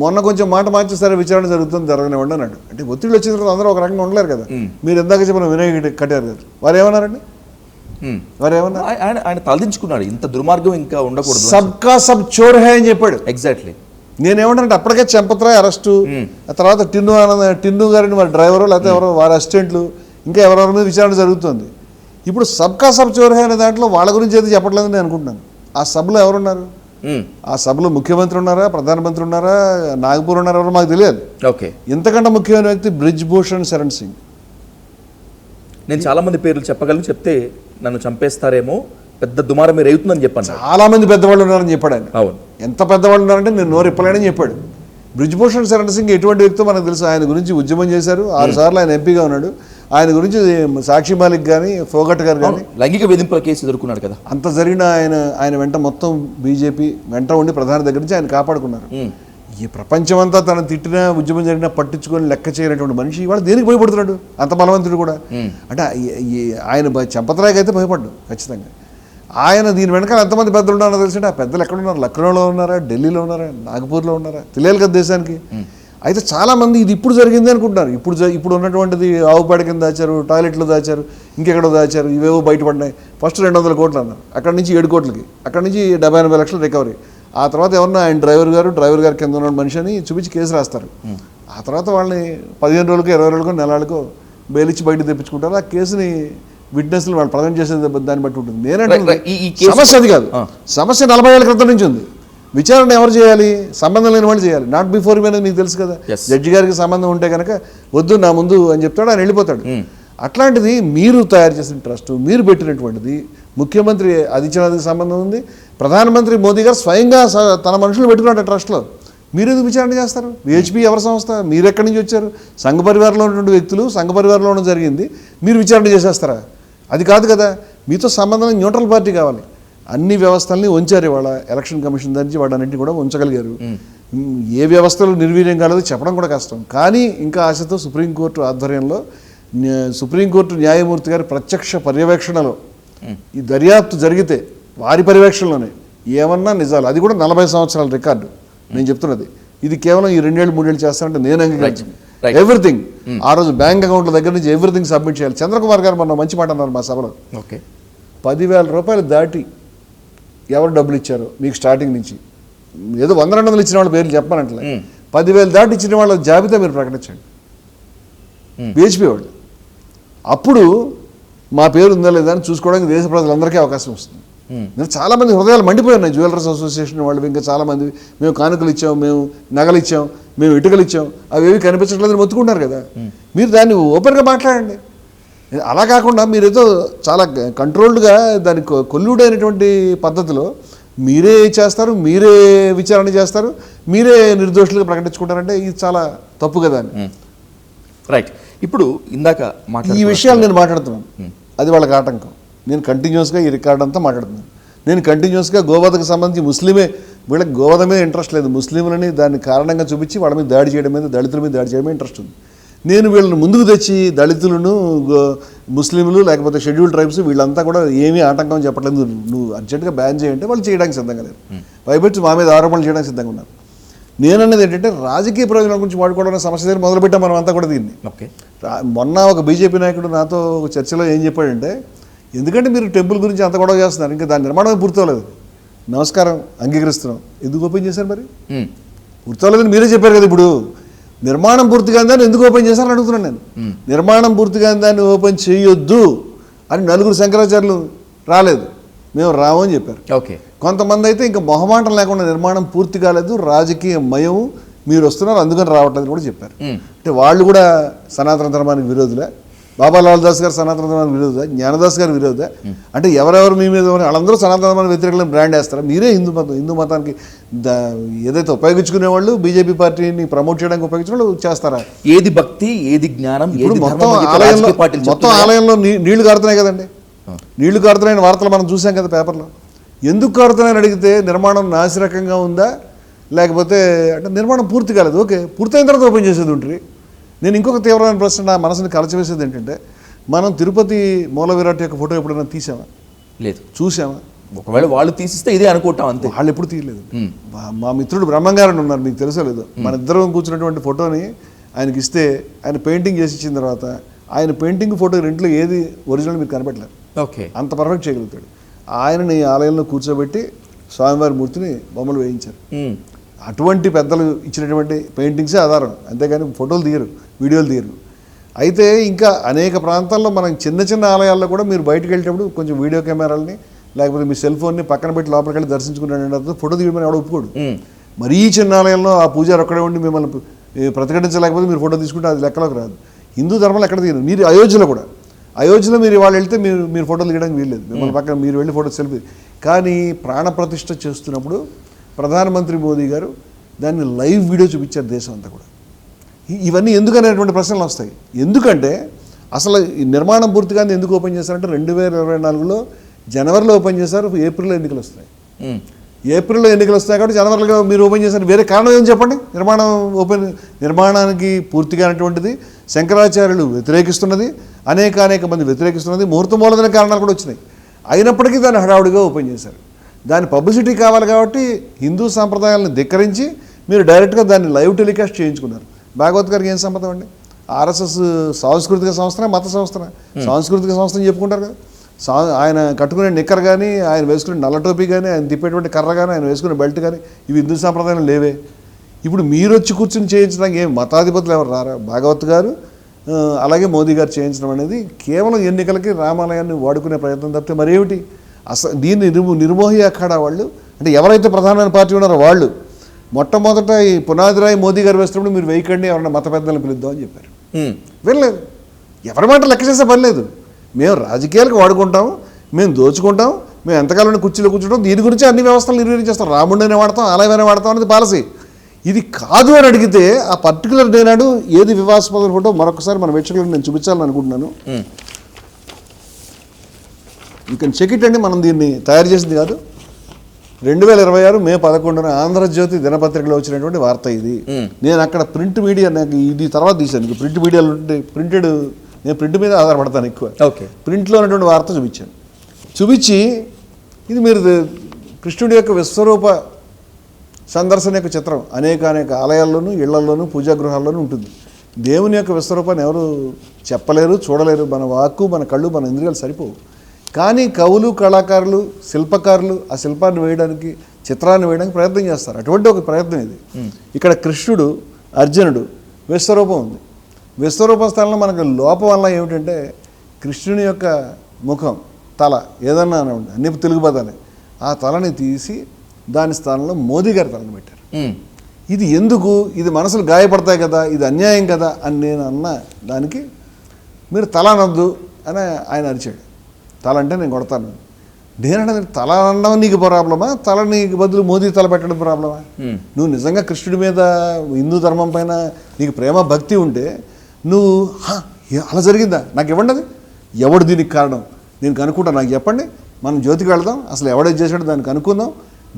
మొన్న కొంచెం మాట మార్చేసరే విచారణ జరగనివ్వండి అన్నాడు. అంటే ఒత్తిడి వచ్చిన తర్వాత అందరూ ఒక రకంగా ఉండలేరు కదా. మీరు ఎందాక చెప్పిన వినయ్ కట్టారు కదా, వారు ఏమన్నారండి? వారు ఏమన్నారు? ఆయన తలదించుకున్నాడు, ఇంత దుర్మార్గం ఇంకా ఉండకూడదు, సబ్కా సబ్ చోర్ హై అని చెప్పాడు. ఎగ్జాక్ట్లీ. నేనేమంటానంటే అప్పటికే చెంపత్రాయ్ అరెస్టు, ఆ తర్వాత టిన్ను గారిని వారి డ్రైవరు లేకపోతే ఎవరో వారి అసిస్టెంట్లు ఇంకా ఎవరెవరి మీద విచారణ జరుగుతుంది. ఇప్పుడు సబ్కా సబ్ చోర్ హై అనే దాంట్లో వాళ్ళ గురించి అయితే చెప్పట్లేదని నేను అనుకుంటున్నాను. ఆ సభలో ఎవరున్నారు? ఆ సభలో ముఖ్యమంత్రి ఉన్నారా, ప్రధానమంత్రి ఉన్నారా, నాగపూర్ ఉన్నారా, ఎవరో మాకు తెలియదు. ఇంతకంటే ముఖ్యమైన వ్యక్తి బ్రిజ్ భూషణ్ శరణ్ సింగ్. నేను చాలా మంది పేర్లు చెప్పగలను, చెప్తే నన్ను చంపేస్తారేమో, పెద్ద దుమారం మీరు అవుతుందని చెప్పాను. చాలా మంది పెద్దవాళ్ళు ఉన్నారని చెప్పాడు ఆయన. అవును, ఎంత పెద్దవాళ్ళు ఉన్నారంటే నేను నోరు ఇప్పలేనని చెప్పాడు. బ్రిజ్ భూషణ్ శరణ్ సింగ్ ఎటువంటి వ్యక్తో మనకు తెలుసు. ఆయన గురించి ఉద్యమం చేశారు, 6 సార్లు ఆయన ఎంపీగా ఉన్నాడు. ఆయన గురించి సాక్షి మాలిక్ కానీ ఫోగట్ గారు కానీ లైంగిక వేధింపుల కేసు ఎదుర్కొన్నాడు కదా. అంత జరిగిన ఆయన వెంట మొత్తం బీజేపీ వెంట ఉండి ప్రధాని దగ్గర నుంచి ఆయన కాపాడుకున్నారు. ఈ ప్రపంచమంతా తను తిట్టినా ఉద్యమం జరిగినా పట్టించుకొని లెక్క చేయనటువంటి మనిషి ఇవాళ దేనికి భయపడుతున్నాడు? అంత బలవంతుడు కూడా. అంటే ఆయన చెంపతరాయికి అయితే భయపడ్డు ఖచ్చితంగా. ఆయన దీని వెనకాల ఎంతమంది పెద్దలు ఉన్నారో తెలిసి ఆ పెద్దలు ఎక్కడున్నారు? లక్నోలో ఉన్నారా, ఢిల్లీలో ఉన్నారా, నాగపూర్లో ఉన్నారా? తెలియాలి కదా దేశానికి. అయితే చాలామంది ఇది ఇప్పుడు జరిగింది అనుకుంటున్నారు. ఇప్పుడు ఉన్నటువంటిది ఆవుపేడ కింద దాచారు, టాయిలెట్లో దాచారు, ఇంకెక్కడో దాచారు, ఇవేవో బయటపడినాయి. ఫస్ట్ 200 కోట్లు అన్నారు, అక్కడి నుంచి 7 కోట్లకి, అక్కడి నుంచి 70-80 లక్షలు రికవరీ. ఆ తర్వాత ఎవరన్నా ఆయన డ్రైవర్ గారు కింద ఉన్న మనిషి అని చూపించి కేసు రాస్తారు. ఆ తర్వాత వాళ్ళని 15 రోజులకో 20 రోజులకో నెలలకో బెయిల్ ఇచ్చి బయటకు తెప్పించుకుంటారు. ఆ కేసుని విట్నెస్లు వాళ్ళు ప్రజెంట్ చేసే దాన్ని బట్టి ఉంటుంది. నేనంటే సమస్య అది కాదు, సమస్య 40 ఏళ్ళ క్రితం నుంచి ఉంది. విచారణ ఎవరు చేయాలి? సంబంధం లేని వాళ్ళు చేయాలి. నాట్ బిఫోర్ మీ అనేది మీకు తెలుసు కదా. జడ్జి గారికి సంబంధం ఉంటే కనుక వద్దు నా ముందు అని చెప్తాడు, ఆయన వెళ్ళిపోతాడు. అట్లాంటిది మీరు తయారు చేసిన ట్రస్ట్, మీరు పెట్టినటువంటిది, ముఖ్యమంత్రి ఆదిత్యనాథ్కి సంబంధం ఉంది, ప్రధానమంత్రి మోదీ గారు స్వయంగా తన మనుషులు పెట్టుకున్నాడు ట్రస్ట్లో. మీరు ఎందుకు విచారణ చేస్తారు? విహెచ్పి ఎవరి సంస్థ? మీరు ఎక్కడి నుంచి వచ్చారు? సంఘ పరివారంలో ఉన్నటువంటి వ్యక్తులు సంఘ పరివారంలో జరిగింది, మీరు విచారణ చేసేస్తారా? అది కాదు కదా. మీతో సంబంధం న్యూట్రల్ పార్టీ కావాలి. అన్ని వ్యవస్థల్ని ఉంచారు ఇవాళ. ఎలక్షన్ కమిషన్ ధరించి వాటన్నింటినీ కూడా ఉంచగలిగారు. ఏ వ్యవస్థలు నిర్వీర్యం కాలేదో చెప్పడం కూడా కష్టం. కానీ ఇంకా ఆశతో సుప్రీంకోర్టు ఆధ్వర్యంలో సుప్రీంకోర్టు న్యాయమూర్తి గారి ప్రత్యక్ష పర్యవేక్షణలో ఈ దర్యాప్తు జరిగితే వారి పర్యవేక్షణలోనే ఏమన్నా నిజాలు, అది కూడా 40 సంవత్సరాల రికార్డు నేను చెప్తున్నది. ఇది కేవలం ఈ 2 ఏళ్ళు 3 ఏళ్ళు చేస్తానంటే నేను అంగీకరించింది. ఎవ్రీథింగ్ ఆ రోజు బ్యాంక్ అకౌంట్ల దగ్గర నుంచి ఎవ్రీథింగ్ సబ్మిట్ చేయాలి. చంద్రకుమార్ గారు మొన్న మంచి మాట అన్నారు మా సభలో. 10,000 రూపాయలు దాటి ఎవరు డబ్బులు ఇచ్చారో మీకు స్టార్టింగ్ నుంచి, ఏదో 100-200 ఇచ్చిన వాళ్ళ పేర్లు చెప్పానంటే 10,000 దాటి ఇచ్చిన వాళ్ళ జాబితా మీరు ప్రకటించండి బీహెచ్పీ వాళ్ళు. అప్పుడు మా పేరు ఉందా లేదా అని చూసుకోవడానికి దేశ ప్రజలందరికీ అవకాశం వస్తుంది. నేను చాలామంది హృదయాలు మండిపోయినాయి. జ్యువెలర్స్ అసోసియేషన్ వాళ్ళు ఇంకా చాలామంది మేము కానుకలు ఇచ్చాం, మేము నగలు ఇచ్చాం, మేము ఇటుకలు ఇచ్చాం, అవి ఏవి కనిపించట్లేదని మొత్తుకుంటారు కదా. మీరు దాన్ని ఓపెన్గా మాట్లాడండి. అలా కాకుండా మీరు ఏదో చాలా కంట్రోల్డ్గా దానికి కొల్లుడైనటువంటి పద్ధతిలో మీరే చేస్తారు, మీరే విచారణ చేస్తారు, మీరే నిర్దోషులుగా ప్రకటించుకుంటారంటే ఇది చాలా తప్పు కదా అని. రైట్. ఇప్పుడు ఇందాక ఈ విషయాలు నేను మాట్లాడుతున్నాను, అది వాళ్ళకి ఆటంకం. నేను కంటిన్యూస్గా ఈ రికార్డ్ అంతా మాట్లాడుతున్నాను. నేను కంటిన్యూస్గా గోవధకు సంబంధించి ముస్లిమే, వీళ్ళకి గోవధ మీద ఇంట్రెస్ట్ లేదు, ముస్లింలని దాన్ని కారణంగా చూపించి వాళ్ళ మీద దాడి చేయడం మీద, దళితుల మీద దాడి చేయడమే ఇంట్రెస్ట్ ఉంది. నేను వీళ్ళని ముందుకు తెచ్చి దళితులను, ముస్లింలు లేకపోతే షెడ్యూల్ ట్రైబ్స్ వీళ్ళంతా కూడా ఏమీ ఆటంకం చెప్పట్లేదు, నువ్వు అర్జెంటుగా బ్యాన్ చేయంటే వాళ్ళు చేయడానికి సిద్ధంగా లేరు. పైపెచ్చి మా మీద ఆరోపణలు చేయడానికి సిద్ధంగా ఉన్నారు. నేనన్నది ఏంటంటే రాజకీయ ప్రయోజనాల గురించి వాడుకోవడం సమస్య దగ్గర మొదలుపెట్టాం మనం అంతా కూడా దీన్ని. మొన్న ఒక బీజేపీ నాయకుడు నాతో ఒక చర్చలో ఏం చెప్పాడంటే, ఎందుకంటే మీరు టెంపుల్ గురించి అంత గొడవ చేస్తున్నారు, ఇంకా దాని నిర్మాణం పూర్తవలేదు, నమస్కారం అంగీకరిస్తున్నాం, ఎందుకు ఓపెన్ చేశారు? మరి పూర్తవలేదని మీరే చెప్పారు కదా. ఇప్పుడు నిర్మాణం పూర్తిగా దాన్ని ఎందుకు ఓపెన్ చేశారని అడుగుతున్నాను నేను. నిర్మాణం పూర్తిగా దాన్ని ఓపెన్ చేయొద్దు అని 4 శంకరాచార్యులు రాలేదు, మేము రామని చెప్పారు. కొంతమంది అయితే ఇంకా మొహమాటం లేకుండా నిర్మాణం పూర్తి కాలేదు, రాజకీయ మయం, మీరు వస్తున్నారు అందుకని రావట్లేదు కూడా చెప్పారు. అంటే వాళ్ళు కూడా సనాతన ధర్మానికి విరోధులే. బాబా లాల్ దాస్ గారు సనాతన ధర్మానికి విరోధ, జ్ఞానదాస్ గారు విరోధ. అంటే ఎవరెవరు మీ మీద వాళ్ళందరూ సనాతన ధర్మానికి వ్యతిరేకులను బ్రాండ్ వేస్తారా? మీరే హిందూ మతానికి ఏదైతే ఉపయోగించుకునేవాళ్ళు బీజేపీ పార్టీని ప్రమోట్ చేయడానికి ఉపయోగించిన వాళ్ళు చేస్తారా? ఏది భక్తి, ఏది జ్ఞానం, ఇప్పుడు మొత్తం ఆలయంలో నీళ్లు కారుతున్నాయి కదండి. నీళ్లు కారుతున్నాయని వార్తలు మనం చూసాం కదా పేపర్లో. ఎందుకు కారుతున్నాయని అడిగితే నిర్మాణం నాసిరకంగా ఉందా, లేకపోతే అంటే నిర్మాణం పూర్తి కాలేదు. ఓకే, పూర్తయిన తర్వాత ఓపెన్ చేసేది ఉంటుంది. నేను ఇంకొక తీవ్రమైన ప్రశ్న నా మనసుని కలచివేసేది ఏంటంటే, మనం తిరుపతి మూల విరాట్ యొక్క ఫోటో ఎప్పుడైనా తీసామా? లేదు. చూసామా? ఒకవేళ వాళ్ళు తీసిస్తే ఇదే అనుకుంటాం అంతే. వాళ్ళు ఎప్పుడు తీయలేదు. మా మిత్రుడు బ్రహ్మంగారని ఉన్నారు, మీకు తెలుసో లేదు. మన ఇద్దరం కూర్చున్నటువంటి ఫోటోని ఆయనకి ఇస్తే ఆయన పెయింటింగ్ చేసి ఇచ్చిన తర్వాత ఆయన పెయింటింగ్ ఫోటో రెంట్లో ఏది ఒరిజినల్ మీకు కనపెట్టలేదు. ఓకే, అంత పర్ఫెక్ట్ చేయగలుగుతాడు. ఆయనని ఆలయంలో కూర్చోబెట్టి స్వామివారి మూర్తిని బొమ్మలు వేయించారు. అటువంటి పెద్దలు ఇచ్చినటువంటి పెయింటింగ్సే ఆధారం, అంతేగాని ఫోటోలు తీయరు, వీడియోలు తీయరు. అయితే ఇంకా అనేక ప్రాంతాల్లో మనం చిన్న చిన్న ఆలయాల్లో కూడా మీరు బయటకు వెళ్ళేటప్పుడు కొంచెం వీడియో కెమెరాలని లేకపోతే మీ సెల్ ఫోన్ని పక్కన పెట్టి లోపలికి వెళ్ళి దర్శించుకున్నాడు, ఫోటో తీయమని ఎవడో ఒప్పుకోడు. మరీ చిన్న ఆలయంలో ఆ పూజారి ఒక్కడే ఉండి మిమ్మల్ని ప్రతిఘటించలేకపోతే మీరు ఫోటో తీసుకుంటే అది లెక్కలోకి రాదు. హిందూ ధర్మంలో ఎక్కడ తీయరు. మీరు అయోధ్యలో కూడా, అయోధ్యలో మీరు వాళ్ళు వెళ్తే మీరు ఫోటోలు తీయడానికి వీల్లేదు, మిమ్మల్ని పక్కన మీరు వెళ్ళి ఫోటో సెల్ఫీ. కానీ ప్రాణప్రతిష్ఠ చేస్తున్నప్పుడు ప్రధానమంత్రి మోదీ గారు దాన్ని లైవ్ వీడియో చూపించారు దేశం అంతా కూడా. ఇవన్నీ ఎందుకనేటువంటి ప్రశ్నలు వస్తాయి. ఎందుకంటే అసలు ఈ నిర్మాణం పూర్తిగా ఎందుకు ఓపెన్ చేశారంటే 2024లో జనవరిలో ఓపెన్ చేశారు, ఏప్రిల్లో ఎన్నికలు వస్తాయి. ఏప్రిల్లో ఎన్నికలు వస్తాయి కాబట్టి జనవరిలో మీరు ఓపెన్ చేశారు. వేరే కారణం ఏం చెప్పండి? నిర్మాణానికి పూర్తిగా అనేటువంటిది శంకరాచార్యులు వ్యతిరేకిస్తున్నది, అనేక మంది వ్యతిరేకిస్తున్నది, ముహూర్త మూలధన కారణాలు కూడా వచ్చినాయి. అయినప్పటికీ దాన్ని హడావుడిగా ఓపెన్ చేశారు. దాని పబ్లిసిటీ కావాలి కాబట్టి హిందూ సాంప్రదాయాలను ధిక్కరించి మీరు డైరెక్ట్గా దాన్ని లైవ్ టెలికాస్ట్ చేయించుకున్నారు. భాగవత్ గారికి ఏం సంబంధం అండి? ఆర్ఎస్ఎస్ సాంస్కృతిక సంస్థనే, మత సంస్థనే? సాంస్కృతిక సంస్థని చెప్పుకుంటారు కదా. ఆయన కట్టుకునే నిక్కర్ కానీ, ఆయన వేసుకునే నల్ల టోపీ కానీ, ఆయన తిప్పేటువంటి కర్ర కానీ, ఆయన వేసుకునే బెల్ట్ కానీ ఇవి హిందూ సాంప్రదాయాలు లేవే. ఇప్పుడు మీరు వచ్చి కూర్చొని చేయించడానికి ఏం మతాధిపతులు ఎవరు రారా? భాగవత్ గారు అలాగే మోదీ గారు చేయించడం అనేది కేవలం ఎన్నికలకి రామాలయాన్ని వాడుకునే ప్రయత్నం తప్పితే మరేమిటి? అసలు దీన్ని నిర్మోహి అఖాడా వాళ్ళు, అంటే ఎవరైతే ప్రధానమైన పార్టీ ఉన్నారో వాళ్ళు మొట్టమొదట ఈ పునాదిరాయి మోదీ గారు వేసినప్పుడు మీరు వేయకండి, ఎవరైనా మత పెద్దలను పిలుద్దాం అని చెప్పారు. వినలేదు. ఎవరి మాట లెక్క చేసే పని లేదు. మేము రాజకీయాలకు వాడుకుంటాం, మేము దోచుకుంటాం, మేము ఎంతకాలం కుర్చీలో కూర్చుంటాం, దీని గురించి అన్ని వ్యవస్థలు నిర్వహించేస్తాం. రాముడినే వాడతాం, ఆలయమైనా వాడతాం అనేది పాలసీ. ఇది కాదు అని అడిగితే ఆ పర్టికులర్ డే నాడు ఏది వివాదాస్పద ఫోటో మరొకసారి మన వీక్షకులకు నేను చూపించాలని అనుకుంటున్నాను. యూ కెన్ చెక్ ఇట్ అండి. మనం దీన్ని తయారు చేసింది కాదు. 2026 మే 11 ఆంధ్రజ్యోతి దినపత్రికలో వచ్చినటువంటి వార్త ఇది. నేను అక్కడ ప్రింట్ మీడియా, నాకు ఇది తర్వాత తీశాను. ప్రింట్ మీడియాలో నేను ప్రింట్ మీద ఆధారపడతాను ఎక్కువ. ప్రింట్లో ఉన్నటువంటి వార్త చూపించాను. చూపించి ఇది మీరు కృష్ణుడి యొక్క విశ్వరూప సందర్శన యొక్క చిత్రం అనేక ఆలయాల్లోనూ, ఇళ్లలోనూ, పూజాగృహాల్లోనూ ఉంటుంది. దేవుని యొక్క విశ్వరూపాన్ని ఎవరు చెప్పలేరు, చూడలేరు. మన వాక్కు, మన కళ్ళు, మన ఇంద్రియాలు సరిపోవు. కానీ కవులు, కళాకారులు, శిల్పకారులు ఆ శిల్పాన్ని వేయడానికి, చిత్రాన్ని వేయడానికి ప్రయత్నం చేస్తారు. అటువంటి ఒక ప్రయత్నం ఇది. ఇక్కడ కృష్ణుడు, అర్జునుడు విశ్వరూపం ఉంది. విశ్వరూప స్థలంలో మనకు లోపం వల్ల ఏమిటంటే కృష్ణుని యొక్క ముఖం, తల ఏదన్నా అన్ని తెలుగు పదాలే, ఆ తలని తీసి దాని స్థానంలో మోదీ గారి తలని పెట్టారు. ఇది ఎందుకు? ఇది మనసులు గాయపడతాయి కదా, ఇది అన్యాయం కదా అని నేను అన్న దానికి మీరు తల అనొద్దు అని ఆయన అరిచాడు. తల అంటే నేను కొడతాను. నేనంటే తల అనడం నీకు ప్రాబ్లమా, తల నీకు బదులు మోదీ తల పెట్టడం ప్రాబ్లమా? నువ్వు నిజంగా కృష్ణుడి మీద, హిందూ ధర్మం పైన నీకు ప్రేమ భక్తి ఉంటే నువ్వు అలా జరిగిందా నాకు ఇవ్వండి, అది ఎవడు దీనికి కారణం నేను కనుక్కుంటా, నాకు చెప్పండి, మనం జ్యోతికి వెళదాం, అసలు ఎవడేది చేశాడో దాన్ని కనుక్కుందాం,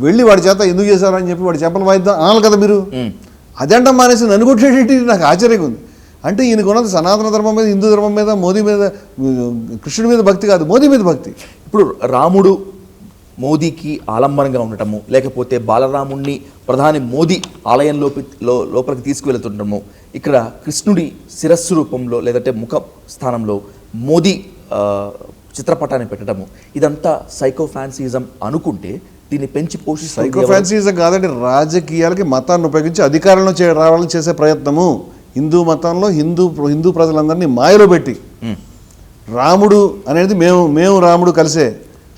వెళ్ళి వాడి చేత ఎందుకు చేశారని చెప్పి వాడి చెంపలు వాయిద్దాం అనాలి కదా మీరు. అదంటే మానేసి నన్ను కొట్టేటి నాకు ఆశ్చర్యంగా ఉంది. అంటే ఈయనకు ఉన్నది సనాతన ధర్మం మీద, హిందూ ధర్మం మీద, మోదీ మీద, కృష్ణుడి మీద భక్తి కాదు, మోదీ మీద భక్తి. ఇప్పుడు రాముడు మోదీకి ఆలంబనంగా ఉండటము, లేకపోతే బాలరాముణ్ణి ప్రధాని మోదీ లోపలికి తీసుకువెళ్తుండటము, ఇక్కడ కృష్ణుడి శిరస్సు రూపంలో లేదంటే ముఖ స్థానంలో మోదీ చిత్రపటాన్ని పెట్టడము, ఇదంతా సైకో ఫ్యాన్సిజం అనుకుంటే దీన్ని పెంచి పోషిస్తే సైకో ఫ్యాన్సిజం కాదండి, రాజకీయాలకి మతాన్ని ఉపయోగించి అధికారంలో రావాలని చేసే ప్రయత్నము. హిందూ మతంలో హిందూ ప్రజలందరినీ మాయలో పెట్టి రాముడు అనేది మేము రాముడు కలిసే,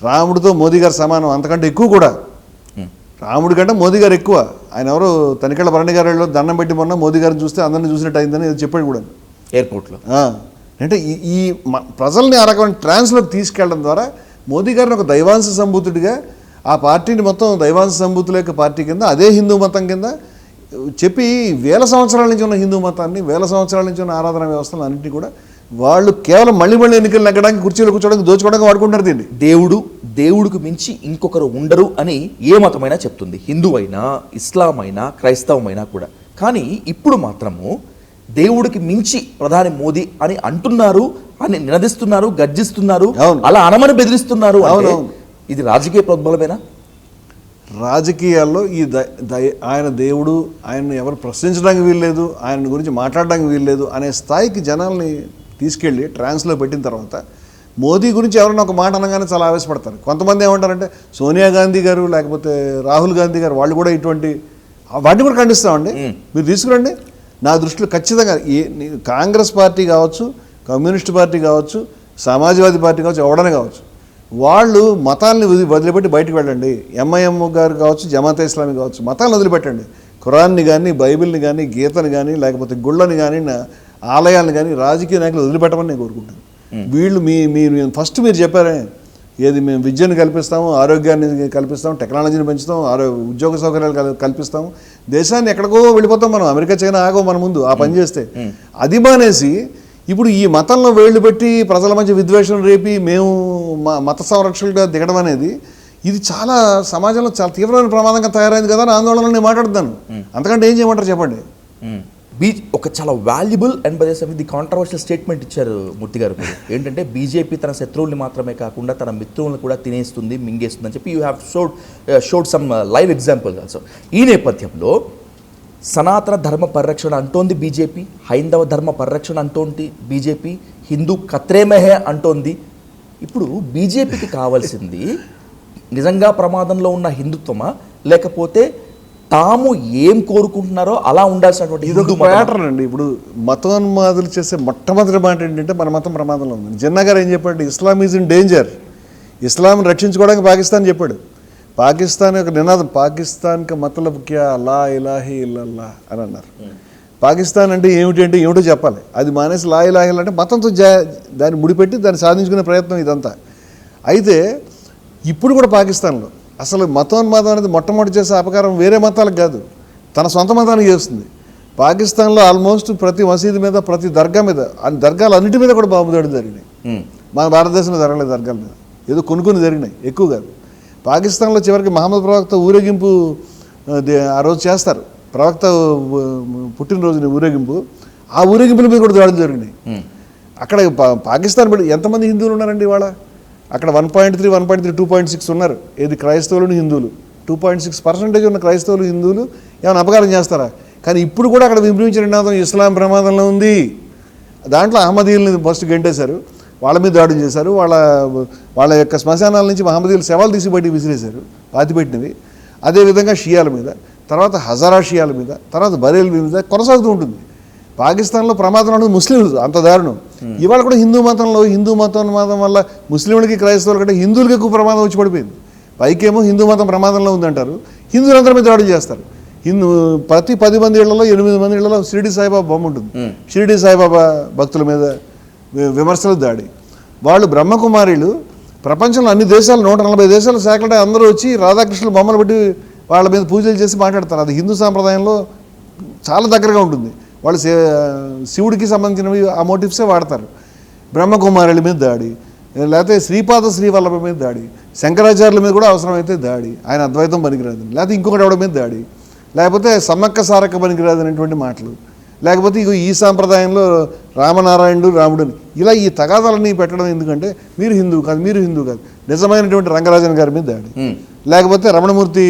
రాముడితో మోదీ గారు సమానం, అంతకంటే ఎక్కువ కూడా. రాముడి కంటే మోదీ గారు ఎక్కువ. ఆయన ఎవరు తనికెళ్ళ భరణి గారిలో దండం పెట్టి మొన్న మోదీ గారిని చూస్తే అందరిని చూసినట్టు అయిందని చెప్పాడు కూడా ఎయిర్పోర్ట్లో. అంటే ఈ ప్రజల్ని ఆ రకమైన ట్రాన్స్లోకి తీసుకెళ్ళడం ద్వారా మోదీ గారిని ఒక దైవాంశ సంభూతుడిగా ఆ పార్టీని మొత్తం దైవాంశ సంభూతుల యొక్క పార్టీ కింద అదే హిందూ మతం కింద చెప్పి వేల సంవత్సరాల నుంచి ఉన్న హిందూ మతాన్ని, వేల సంవత్సరాల నుంచి ఉన్న ఆరాధన వ్యవస్థలు అన్నింటినీ కూడా వాళ్ళు కేవలం మళ్ళీ ఎన్నికలు నెగ్గడానికి, కుర్చీలు కూర్చోడానికి, దోచుకోవడానికి వాడుకుంటారు దీన్ని. దేవుడికి మించి ఇంకొకరు ఉండరు అని ఏ మతమైనా చెప్తుంది, హిందూ అయినా, ఇస్లాం అయినా, క్రైస్తవమైనా కూడా. కానీ ఇప్పుడు మాత్రము దేవుడికి మించి ప్రధాని మోదీ అని అంటున్నారు, అని నినదిస్తున్నారు, గర్జిస్తున్నారు, అలా అనమని బెదిరిస్తున్నారు. ఇది రాజకీయ ప్రోద్బలమేనా? రాజకీయాల్లో ఈ ఆయన దేవుడు, ఆయన్ని ఎవరు ప్రశ్నించడానికి వీల్లేదు, ఆయన గురించి మాట్లాడడానికి వీల్లేదు అనే స్థాయికి జనాల్ని తీసుకెళ్ళి ట్రాన్స్లో పెట్టిన తర్వాత మోదీ గురించి ఎవరైనా ఒక మాట అనగానే చాలా ఆవేశపడతారు. కొంతమంది ఏమంటారంటే సోనియా గాంధీ గారు లేకపోతే రాహుల్ గాంధీ గారు వాళ్ళు కూడా ఇటువంటి వాటిని కూడా ఖండిస్తామండి. మీరు తీసుకురండి. నా దృష్టిలో ఖచ్చితంగా కాంగ్రెస్ పార్టీ కావచ్చు, కమ్యూనిస్ట్ పార్టీ కావచ్చు, సమాజ్వాదీ పార్టీ కావచ్చు, ఎవడనే కావచ్చు, వాళ్ళు మతాల్ని వదిలిపెట్టి బయటకు వెళ్ళండి. ఎంఐఎం గారు కావచ్చు, జమాతే ఇస్లామీ కావచ్చు, మతాలను వదిలిపెట్టండి. ఖురాన్ని కానీ, బైబిల్ని కానీ, గీతని కానీ, లేకపోతే గుళ్ళని కానీ, ఆలయాలను కానీ రాజకీయ నాయకులు వదిలిపెట్టమని నేను కోరుకుంటాను. వీళ్ళు మీరు ఫస్ట్ మీరు చెప్పారే, ఏది మేము విద్యను కల్పిస్తాము, ఆరోగ్యాన్ని కల్పిస్తాము, టెక్నాలజీని పెంచుతాం, ఉద్యోగ సౌకర్యాలు కల్పిస్తాము, దేశాన్ని ఎక్కడికో వెళ్ళిపోతాం మనం, అమెరికా చైనా ఆగో మన ముందు ఆ పని చేస్తే. అది మానేసి ఇప్పుడు ఈ మతంలో వేళ్ళు పెట్టి ప్రజల మధ్య విద్వేషం రేపి మేము మత సంరక్షకులుగా దిగడం అనేది ఇది చాలా సమాజంలో చాలా తీవ్రమైన ప్రమాదంగా తయారైంది కదా అని ఆందోళనలో నేను మాట్లాడుతాను. అంతకంటే ఏం చేయమంటారు చెప్పండి. ఒక చాలా valuable and by the controversial statement ఇచ్చారు మూర్తి గారు. ఏంటంటే బీజేపీ తన శత్రువుల్ని మాత్రమే కాకుండా తన మిత్రులను కూడా తినేస్తుంది, మింగేస్తుంది అని చెప్పి you have showed some live example also. ఈ నేపథ్యంలో సనాతన ధర్మ పరిరక్షణ అంటోంది బీజేపీ, హైందవ ధర్మ పరిరక్షణ అంటోంది బీజేపీ, హిందూ ఖత్రేమహే అంటోంది. ఇప్పుడు బీజేపీకి కావాల్సింది నిజంగా ప్రమాదంలో ఉన్న హిందుత్వమా, లేకపోతే తాము ఏం కోరుకుంటున్నారో అలా ఉండాల్సినటువంటి ఇదొక ప్యాటర్న్ అండి. ఇప్పుడు మతోన్మాదులు చేసే మొట్టమొదటి మాట ఏంటంటే మన మతం ప్రమాదంలో ఉంది. జిన్నా గారు ఏం చెప్పాడు? ఇస్లాం ఈజ్ ఇన్ డేంజర్. ఇస్లాంని రక్షించుకోవడానికి పాకిస్తాన్ చెప్పాడు. పాకిస్తాన్ యొక్క నినాదం పాకిస్తాన్కి మతలబ్ క్యా లా ఇలాహి ఇల్లల్లా అని అన్నారు. పాకిస్తాన్ అంటే ఏమిటో చెప్పాలి. అది మానేసి లా ఇలాహి అంటే మతంతో దాన్ని ముడిపెట్టి దాన్ని సాధించుకునే ప్రయత్నం ఇదంతా. అయితే ఇప్పుడు కూడా పాకిస్తాన్లో అసలు మతోన్మాదం అనేది మొట్టమొదటి చేసే అపకారం వేరే మతాలకు కాదు, తన సొంత మతానికి చేస్తుంది. పాకిస్తాన్లో ఆల్మోస్ట్ ప్రతి మసీదు మీద, ప్రతి దర్గా మీద, దర్గాలు అన్నిటి మీద కూడా బాంబు దాడులు జరిగినాయి. మన భారతదేశంలో జరగలేదు దర్గాల మీద, ఏదో కొన్ని జరిగినాయి, ఎక్కువ కాదు. పాకిస్తాన్లో చివరికి మహమ్మద్ ప్రవక్త ఊరేగింపు ఆ రోజు చేస్తారు, ప్రవక్త పుట్టినరోజుని ఊరేగింపు, ఆ ఊరేగింపుల మీద కూడా దాడులు జరిగినాయి. అక్కడ పాకిస్తాన్ ఎంతమంది హిందువులు ఉన్నారండి ఇవాళ? అక్కడ 1.3, 1.3, 2.6 ఉన్నారు. ఏది క్రైస్తవులు, హిందువులు 2.6% ఉన్న క్రైస్తవులు, హిందువులు ఏమైనా అపకారం చేస్తారా? కానీ ఇప్పుడు కూడా అక్కడ విభజించిన నినాదం ఇస్లాం ప్రమాదంలో ఉంది. దాంట్లో అహ్మదీయుల్ని ఫస్ట్ గెంటేశారు, వాళ్ళ మీద దాడులు చేశారు, వాళ్ళ యొక్క శ్మశానాల నుంచి మహమ్మదీయులు శవాలు తీసి బయటికి విసిరేశారు, పాతిపెట్టినవి. అదేవిధంగా షియాల మీద, తర్వాత హజారా షియాల మీద, తర్వాత బరేల్వీ మీద కొనసాగుతూ ఉంటుంది. పాకిస్తాన్లో ప్రమాదం అనేది ముస్లింలు అంత దారుణం. ఇవాళ కూడా హిందూ మతం వల్ల ముస్లింలకి, క్రైస్తవుల కంటే హిందువులకి ఎక్కువ ప్రమాదం వచ్చి పడిపోయింది. పైకేమో హిందూ మతం ప్రమాదంలో ఉందంటారు, హిందువులందరి మీద దాడులు చేస్తారు. ప్రతి 10 మంది ఇళ్లలో 8 మంది ఇళ్లలో షిరిడి సాయిబాబా బొమ్మ ఉంటుంది. షిరిడి సాయిబాబా భక్తుల మీద విమర్శలు దాడి. వాళ్ళు బ్రహ్మకుమారీలు ప్రపంచంలో అన్ని దేశాలు 140 దేశాల శాఖలే అందరూ వచ్చి రాధాకృష్ణుల బొమ్మలు పెట్టి వాళ్ళ మీద పూజలు చేసి మాట్లాడతారు. అది హిందూ సాంప్రదాయంలో చాలా దగ్గరగా ఉంటుంది. వాళ్ళు శివుడికి సంబంధించినవి ఆ మోటివ్సే వాడతారు. బ్రహ్మకుమారుల మీద దాడి, లేకపోతే శ్రీపాద శ్రీవల్లభ మీద దాడి, శంకరాచార్యుల మీద కూడా అవసరమైతే దాడి, ఆయన అద్వైతం పనికిరాదని, లేకపోతే ఇంకొకటి ఎవడ మీద దాడి, లేకపోతే సమ్మక్క సారక్క పనికిరాదు అనేటువంటి మాటలు, లేకపోతే ఈ సాంప్రదాయంలో రామనారాయణుడు, రాముడు, ఇలా ఈ తగాదాలన్నీ పెట్టడం ఎందుకంటే మీరు హిందువు కాదు, నిజమైనటువంటి రంగరాజన్ గారి మీద దాడి, లేకపోతే రమణమూర్తి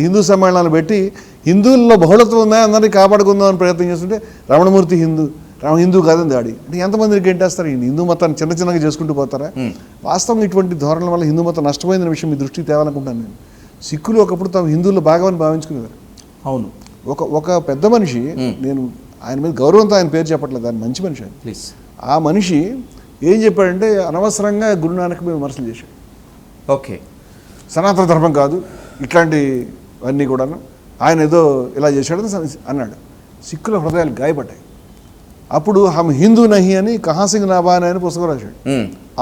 హిందూ సమ్మేళనాలు పెట్టి హిందువుల్లో బహుళత్వం ఉందా అందరినీ కాపాడుకుందామని ప్రయత్నం చేస్తుంటే రమణమూర్తి హిందూ కాదని దాడి. అంటే ఎంతమందికి గెంటేస్తారు? ఈ హిందూ మతాన్ని చిన్నగా చేసుకుంటూ పోతారా? వాస్తవం ఇటువంటి ధోరణుల వల్ల హిందూ మతం నష్టపోయిన విషయం మీ దృష్టికి తేవాలనుకుంటాను నేను. సిక్కులు ఒకప్పుడు తాము హిందువుల్లో భాగమని భావించుకునేవారు. అవును, ఒక పెద్ద మనిషి, నేను ఆయన మీద గౌరవంతో ఆయన పేరు చెప్పట్లేదు, ఆయన మంచి మనిషి ఆయన. ప్లీజ్. ఆ మనిషి ఏం చెప్పాడంటే అనవసరంగా గురునానక్ మీద విమర్శలు చేశాడు. ఓకే, సనాతన ధర్మం కాదు ఇట్లాంటివన్నీ కూడాను, ఆయన ఏదో ఇలా చేశాడని అన్నాడు. సిక్కుల హృదయాలు గాయపడ్డాయి. అప్పుడు హమ్ హిందూ నహి అని కహాసింగ్ నాబాన్ అని పుస్తకం రాశాడు.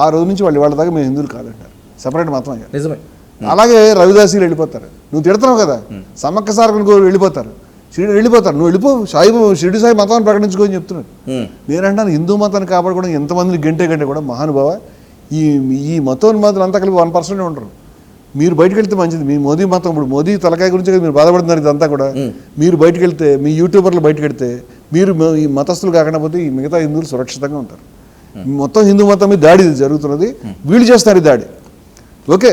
ఆ రోజు నుంచి వాళ్ళ దాకా మేము హిందువులు కాదంటారు, సెపరేట్ మతం అయ్యారు. నిజమే. అలాగే రవిదాసీలు వెళ్ళిపోతారు. నువ్వు తిడుతున్నావు కదా, సమ్మక్క సారకుని వెళ్ళిపోతారు, వెళ్ళిపోతారు. నువ్వు వెళ్ళిపో, షిరిడి సాయి మతాన్ని ప్రకటించుకో అని చెప్తున్నాడు. నేనంటాను హిందూ మతాన్ని కాపాడుకోవడం ఎంతమందిని గంటే కూడా మహానుభావ, ఈ మతోన్మాదులు అంతా కలిపి 1% ఉండరు. మీరు బయటకు వెళ్తే మంచిది. మీ మోదీ మతం, ఇప్పుడు మోదీ తలకాయ గురించి మీరు బాధపడుతున్నారు ఇదంతా కూడా. మీరు బయటకు వెళ్తే, మీ యూట్యూబర్లు బయటకు వెళ్తే, మీరు ఈ మతస్థులు కాకుండా పోతే ఈ మిగతా హిందువులు సురక్షితంగా ఉంటారు. మొత్తం హిందూ మతం మీద దాడి జరుగుతున్నది, వీళ్ళు చేస్తారు ఈ దాడి. ఓకే,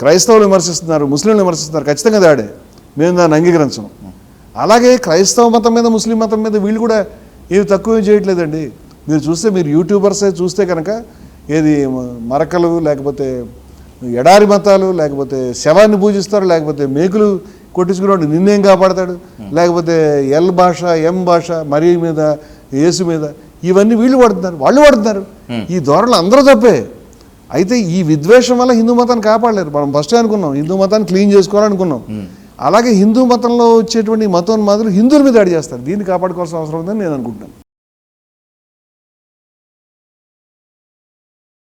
క్రైస్తవులు విమర్శిస్తున్నారు, ముస్లింలు విమర్శిస్తున్నారు, ఖచ్చితంగా దాడే, మేము దాన్ని అంగీకరించం. అలాగే క్రైస్తవ మతం మీద, ముస్లిం మతం మీద వీళ్ళు కూడా ఏమి తక్కువ చేయట్లేదండి. మీరు చూస్తే, మీరు యూట్యూబర్సే చూస్తే కనుక, ఏది మరకలు, లేకపోతే ఎడారి మతాలు, లేకపోతే శవాన్ని పూజిస్తారు, లేకపోతే మేకులు కొట్టించుకున్నాడు నిన్నేం కాపాడతాడు, లేకపోతే ఎల్ భాష, ఎం భాష, మరి మీద, యేసు మీద, ఇవన్నీ వీళ్ళు వాడుతున్నారు, వాళ్ళు వాడుతున్నారు. ఈ ధోరణులు అందరూ తప్పే. అయితే ఈ విద్వేషం వల్ల హిందూ మతాన్ని కాపాడలేరు. మనం ఫస్ట్ అనుకున్నాం హిందూ మతాన్ని క్లీన్ చేసుకోవాలనుకున్నాం. అలాగే హిందూ మతంలో వచ్చేటువంటి మతోన్మాదులు హిందువుల మీద దాడి చేస్తారు. దీన్ని కాపాడుకోవాల్సిన అవసరం ఉందని నేను అనుకుంటున్నాను.